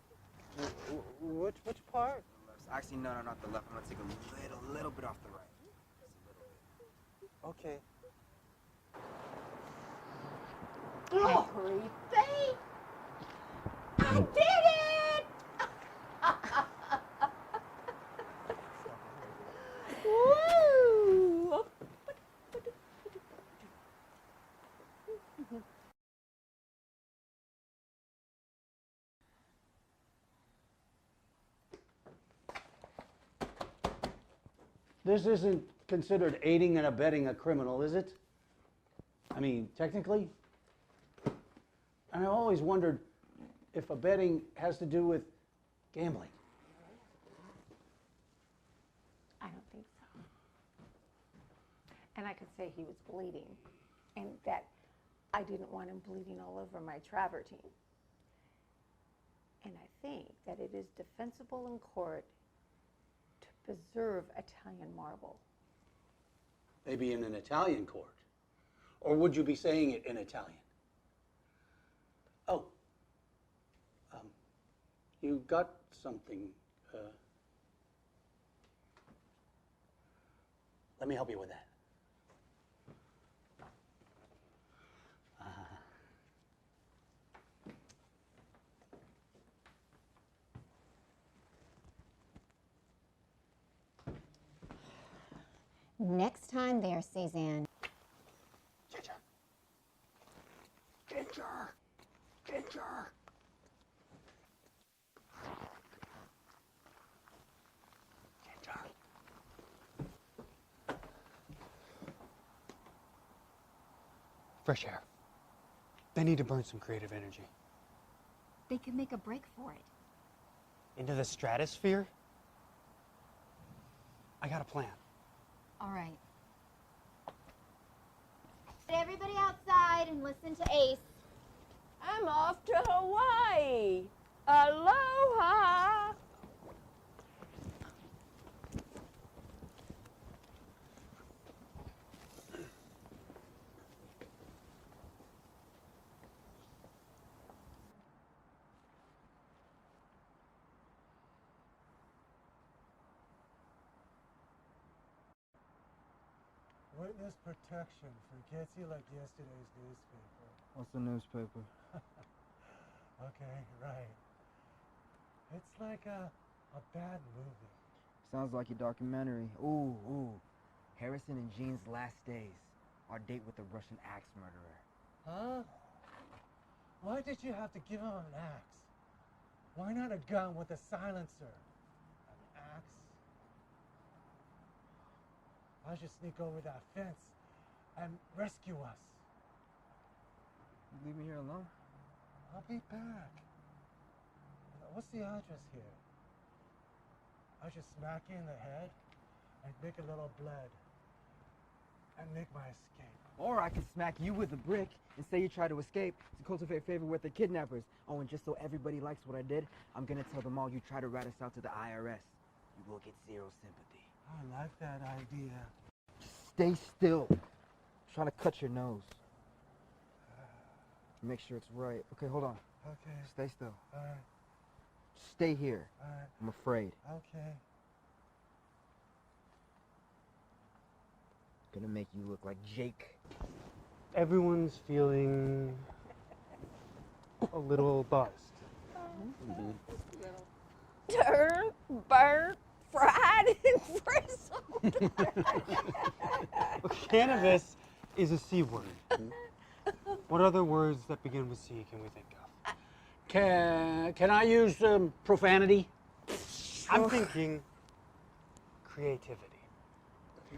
Which part? Actually, no, not the left. I'm going to take a little bit off the right. Just a little bit. Okay. Everything! I did it! Woo! This isn't considered aiding and abetting a criminal, is it? I mean, technically? And I always wondered if abetting has to do with gambling. I don't think so. And I could say he was bleeding, and that I didn't want him bleeding all over my travertine. And I think that it is defensible in court to preserve Italian marble. Maybe in an Italian court. Or would you be saying it in Italian? Oh. You got something Let me help you with that. Next time there, Cezanne. Ginger. Ginger. Ginger. Ginger. Fresh air. They need to burn some creative energy. They could make a break for it. Into the stratosphere? I got a plan. All right. Get everybody outside and listen to Ace. I'm off to Hawaii. Aloha. Witness protection forgets you like yesterday's newspaper. What's the newspaper? Okay, right. It's like a bad movie. Sounds like your documentary. Ooh. Harrison and Jean's last days. Our date with the Russian axe murderer. Huh? Why did you have to give him an axe? Why not a gun with a silencer? An axe? I should sneak over that fence and rescue us. You leave me here alone? I'll be back. What's the address here? I should smack you in the head and make a little blood and make my escape. Or I could smack you with a brick and say you tried to escape to cultivate favor with the kidnappers. Oh, and just so everybody likes what I did, I'm gonna tell them all you tried to rat us out to the IRS. You will get zero sympathy. I like that idea. Just stay still. I'm trying to cut your nose. Make sure it's right. Okay, hold on. Okay. Stay still. All right. Stay here. All right. I'm afraid. Okay. Gonna make you look like Jake. Everyone's feeling a little buzzed. Turned, burnt, fried, and frizzled. Cannabis is a C word. What other words that begin with C can we think of? Can I use profanity? I'm thinking creativity.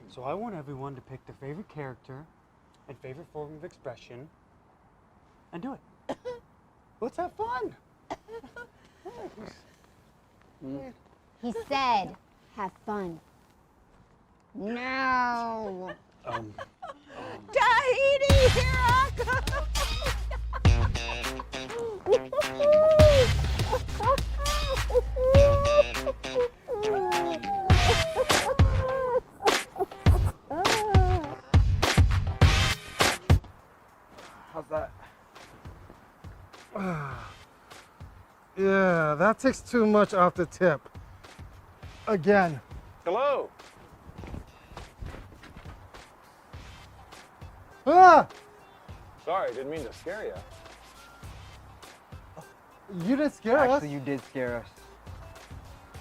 So I want everyone to pick their favorite character and favorite form of expression and do it. Let's have fun. He said, have fun. No. Tahiti, here I come. How's that? Yeah, that takes too much off the tip. Again. Hello. Ah! Sorry, didn't mean to scare you. You didn't scare us. Actually, you did scare us.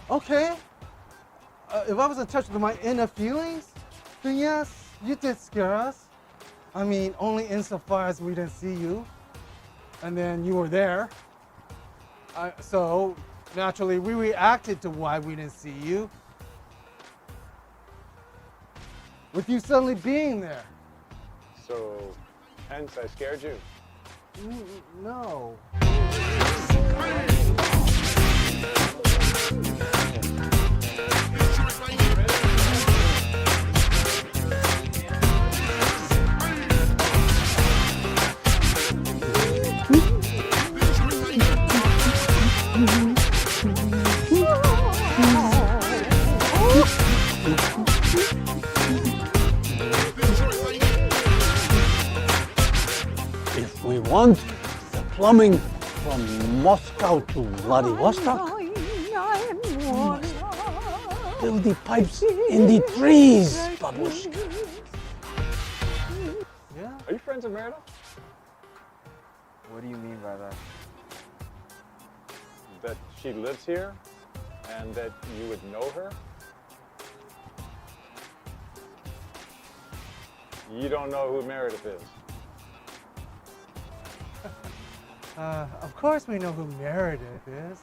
Okay. If I was in touch with my inner feelings, then yes, you did scare us. I mean, only insofar as we didn't see you, and then you were there. So naturally, we reacted to why we didn't see you. With you suddenly being there. So, hence I scared you. No. If we want the plumbing from Moscow to Vladivostok, we must Build the pipes in the trees, babushka. Yeah? Are you friends with Meredith? What do you mean by that? That she lives here and that you would know her? You don't know who Meredith is. Of course we know who Meredith is.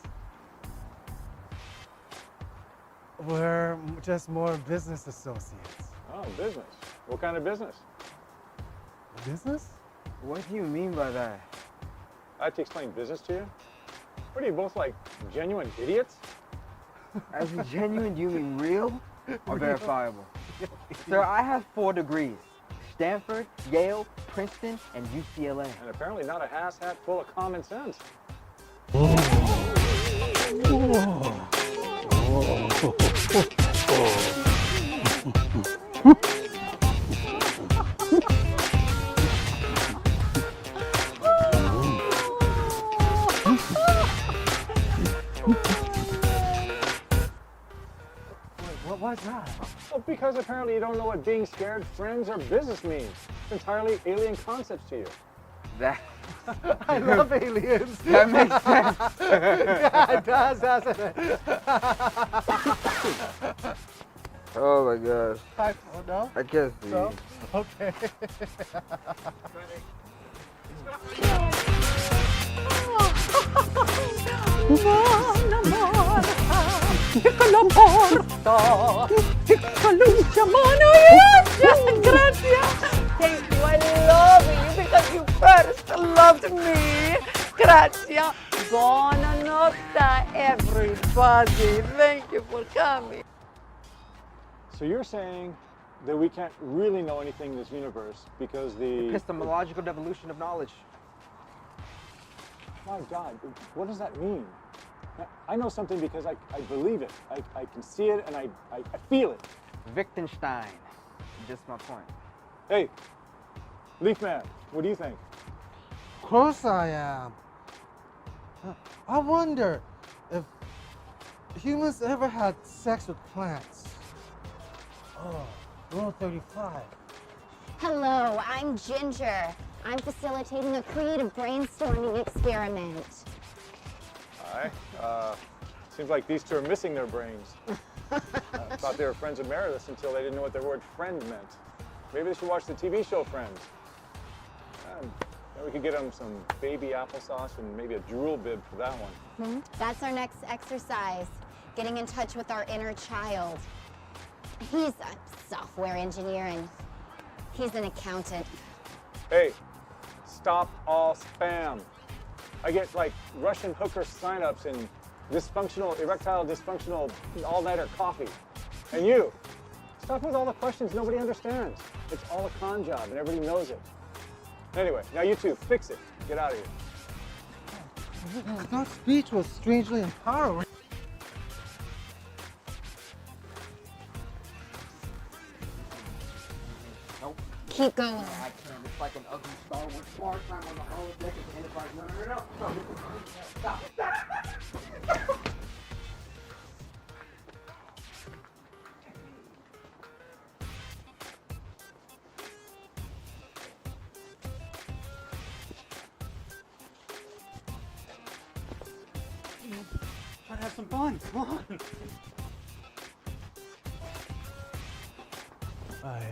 We're just more business associates. Oh, business. What kind of business? Business? What do you mean by that? I have to explain business to you? What are you both like genuine idiots? As in genuine, do you mean real or verifiable? Sir, I have 4 degrees. Stanford, Yale, Princeton, and UCLA. And apparently not a hat full of common sense. What was that? Well, because apparently you don't know what being scared, friends, or business means. It's entirely alien concepts to you. That I love aliens. That makes sense. Yeah, it does, doesn't it? Oh my gosh. Oh, no? I guess So? Okay. Thank you. I love you because you first loved me. Grazie. Buonanotte, everybody. Thank you for coming. So you're saying that we can't really know anything in this universe because the Epistemological devolution of knowledge. My God, what does that mean? I know something because I believe it. I can see it and I feel it. Wittgenstein. Just my point. Hey, Leaf Man, what do you think? Of course I am. I wonder if humans ever had sex with plants. Oh, Rule 35. Hello, I'm Ginger. I'm facilitating a creative brainstorming experiment. Hi. Seems like these two are missing their brains. I thought they were friends with Meredith until they didn't know what their word friend meant. Maybe they should watch the TV show Friends. Then we could get them some baby applesauce and maybe a drool bib for that one. That's our next exercise, getting in touch with our inner child. He's a software engineer and he's an accountant. Hey, stop all spam. I get like Russian hooker signups and erectile dysfunctional all-nighter coffee. And you, stop with all the questions nobody understands. It's all a con job and everybody knows it. Anyway, now you two, fix it. Get out of here. That speech was strangely empowering. Nope. Keep going. I can't. It's like an ugly Star Wars bar climb on the holodeck of the Enterprise. No. Stop. Try to have some fun. Come on. I am.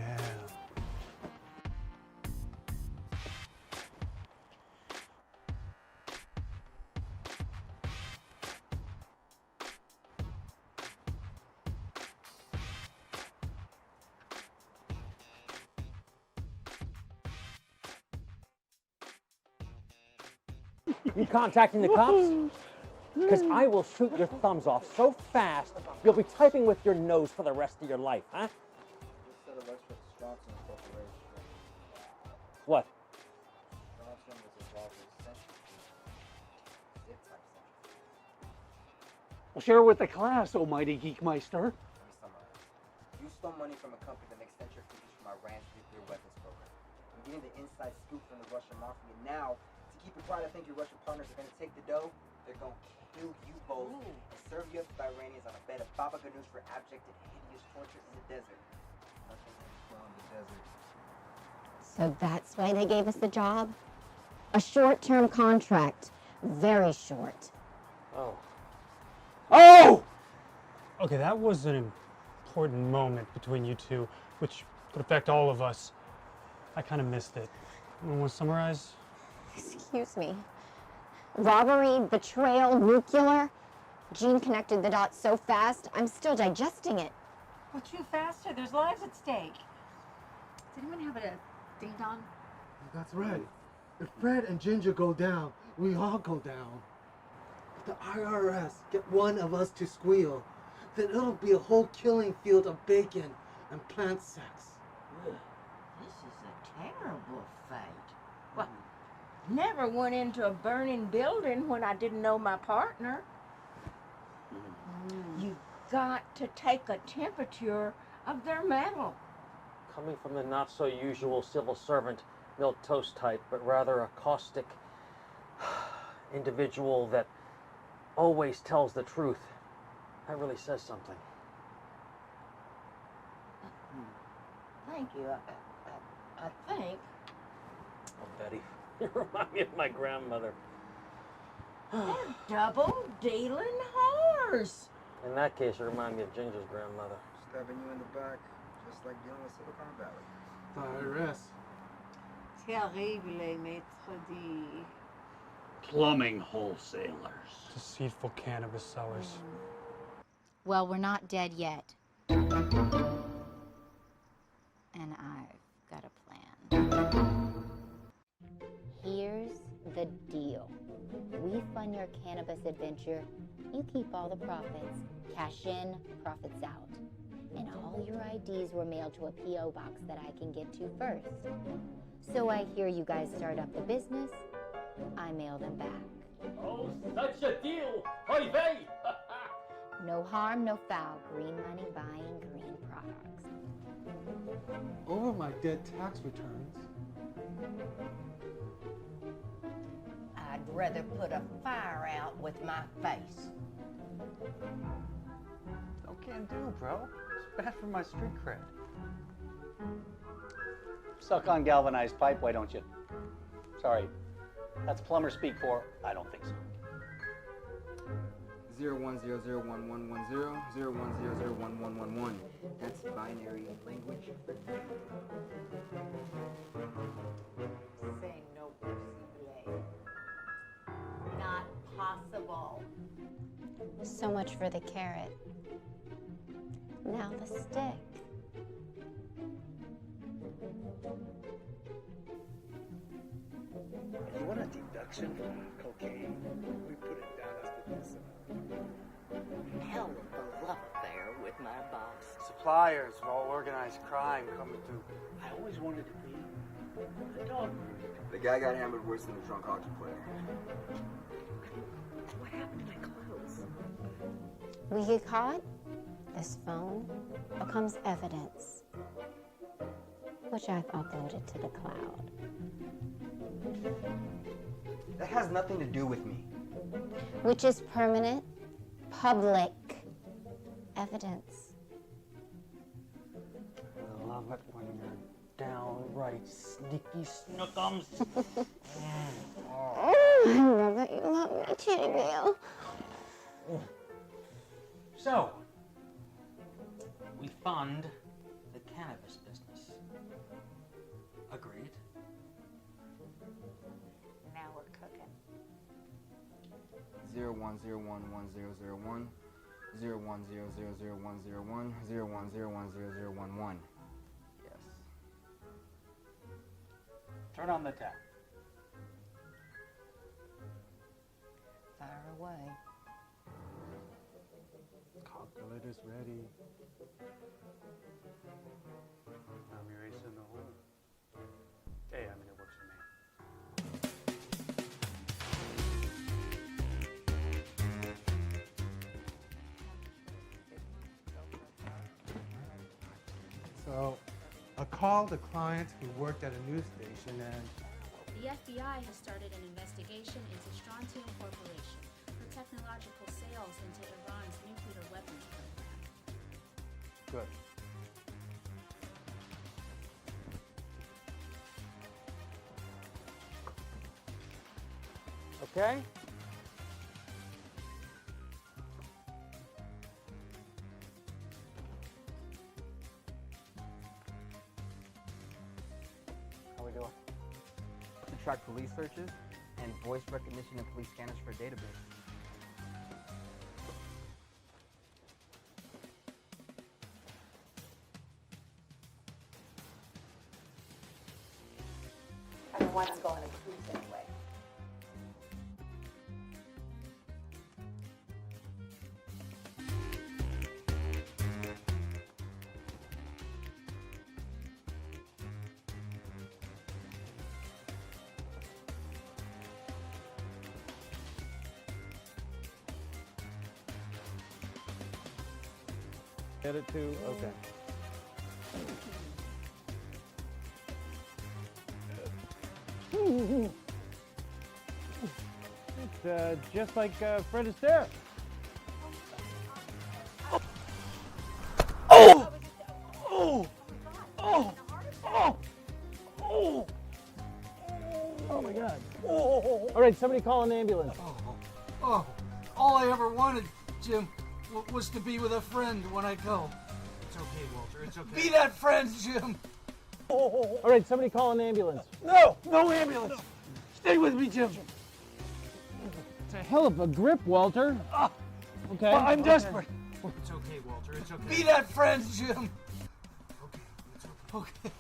You contacting the cops? Because I will shoot your thumbs off so fast, you'll be typing with your nose for the rest of your life, huh? What? Well, share with the class, almighty Geekmeister. You stole money from a company that makes centrifuges from Iran's nuclear weapons program. I'm getting the inside scoop from the Russian mafia. Now, to keep it quiet, I think your Russian partners are going to take the dough. They're going to kill you both and serve you up to the Iranians on a bed of baba good news for abject and hideous torture in the desert. Nothing ends well in the desert. So that's why they gave us the job? A short-term contract. Very short. Oh. Oh! Okay, that was an important moment between you two, which could affect all of us. I kind of missed it. You want to summarize? Excuse me. Robbery, betrayal, nuclear. Gene connected the dots so fast, I'm still digesting it. Well, chew faster. There's lives at stake. Does anyone have a ding-dong? That's right. If Fred and Ginger go down, we all go down. If the IRS get one of us to squeal, then it'll be a whole killing field of bacon and plant sex. Ugh, this is a terrible fate. Well, never went into a burning building when I didn't know my partner. You've got to take a temperature of their metal. Coming from the not-so-usual civil servant, milquetoast type, but rather a caustic individual that always tells the truth, that really says something. Thank you. I think. Oh, Betty, you remind me of my grandmother. They're double-dealing whores. In that case, you remind me of Ginger's grandmother. Stabbing you in the back, just like dealing with Silicon Valley. The IRS. Terrible, maître dit. Plumbing wholesalers. Deceitful cannabis sellers. Well, we're not dead yet. And I've got a plan. Here's the deal. We fund your cannabis adventure. You keep all the profits. Cash in, profits out. And all your IDs were mailed to a P.O. box that I can get to first. So I hear you guys start up the business. I mail them back. Oh, such a deal! Oy vey! No harm, no foul. Green money buying green products. Over my dead tax returns. I'd rather put a fire out with my face. No can do, bro. It's bad for my street cred. Suck on galvanized pipe, why don't you? Sorry, that's plumber speak for I don't think so. 01001110, 01001111. That's binary language. Say no possible. Not possible. So much for the carrot. Now the stick. You want a deduction for cocaine? We put it down as medicinal. Hell of a love affair with my boss. Suppliers of all organized crime coming through. I always wanted to be a dog. The guy got hammered worse than a drunk hockey player. What happened to my clothes? We get caught, this phone becomes evidence, which I've uploaded to the cloud. That has nothing to do with me. Which is permanent, public evidence. I love it when you're downright sneaky snookums. Oh, I love that you love me, Teddy Bear. So, we fund the cannabis business. Agreed? Now we're cooking. 01011001, 01000101, 01010011. Yes. Turn on the tap. Fire away. Calculator's ready. I'm erasing the whole. Hey, I mean, it works for me. So I called the client who worked at a news station and The FBI has started an investigation into Strontium Corporation for technological sales into Iran's nuclear weapons program. Good. Okay? How we doing? To track police searches and voice recognition and police scanners for database. I don't want to go on a cruise anyway. Get it too? Okay. It's just like Fred Astaire. Oh! Oh! Oh! Oh! Oh! Oh my God. Oh! All right, somebody call an ambulance. Oh, all I ever wanted, Jim, was to be with a friend when I go. It's okay, Walter. It's okay. Be that friend, Jim. All right, somebody call an ambulance. No, no ambulance. Stay with me, Jim. It's a hell of a grip, Walter. Okay. I'm okay. desperate. It's okay, Walter. It's okay. Be that friend, Jim. Okay, it's okay. Okay.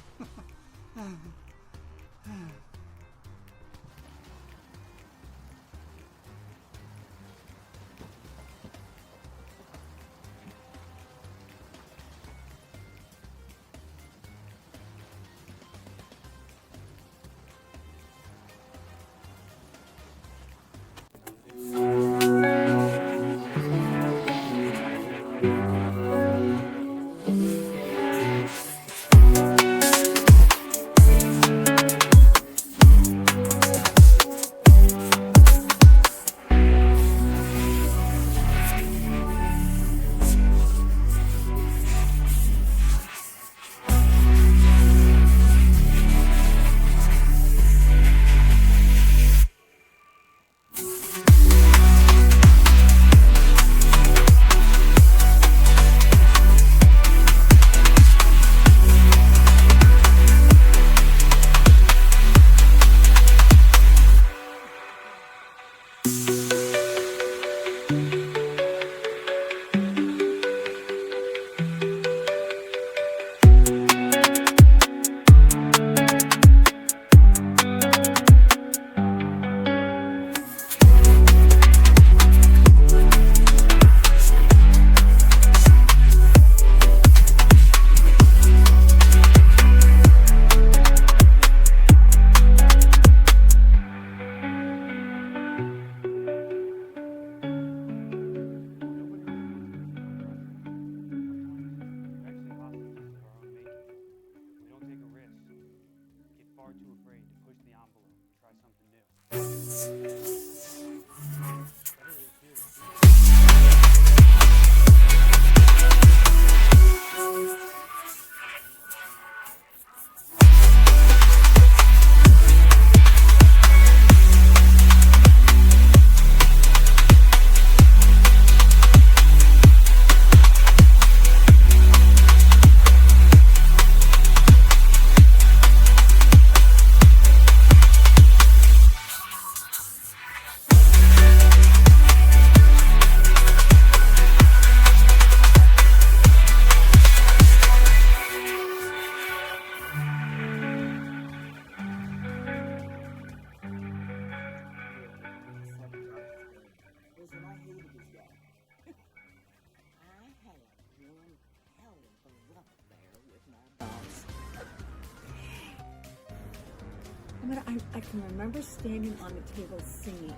I can remember standing on the table singing.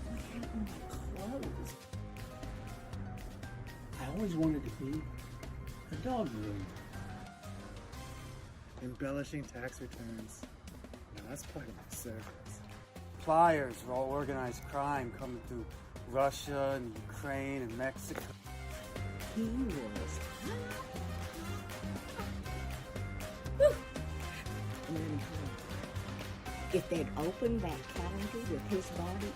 I had on my clothes. I always wanted to be a dog room. Embellishing tax returns. Now that's part of my service. Pliers for all organized crime coming through Russia and Ukraine and Mexico. he was hot. Whew. Let me tell you, if they'd opened that calendar with his body,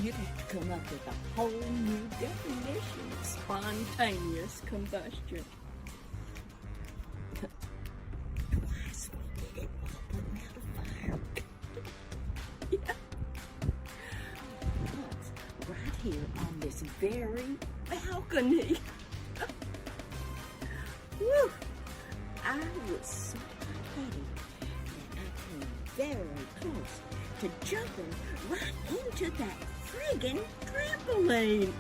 you'd have to come up with a whole new definition of spontaneous combustion. Twice we did it while putting out a fire. Yeah. Once, right here on this very balcony. Whew. I was so heady that I came very close to jumping right into that friggin' trampoline.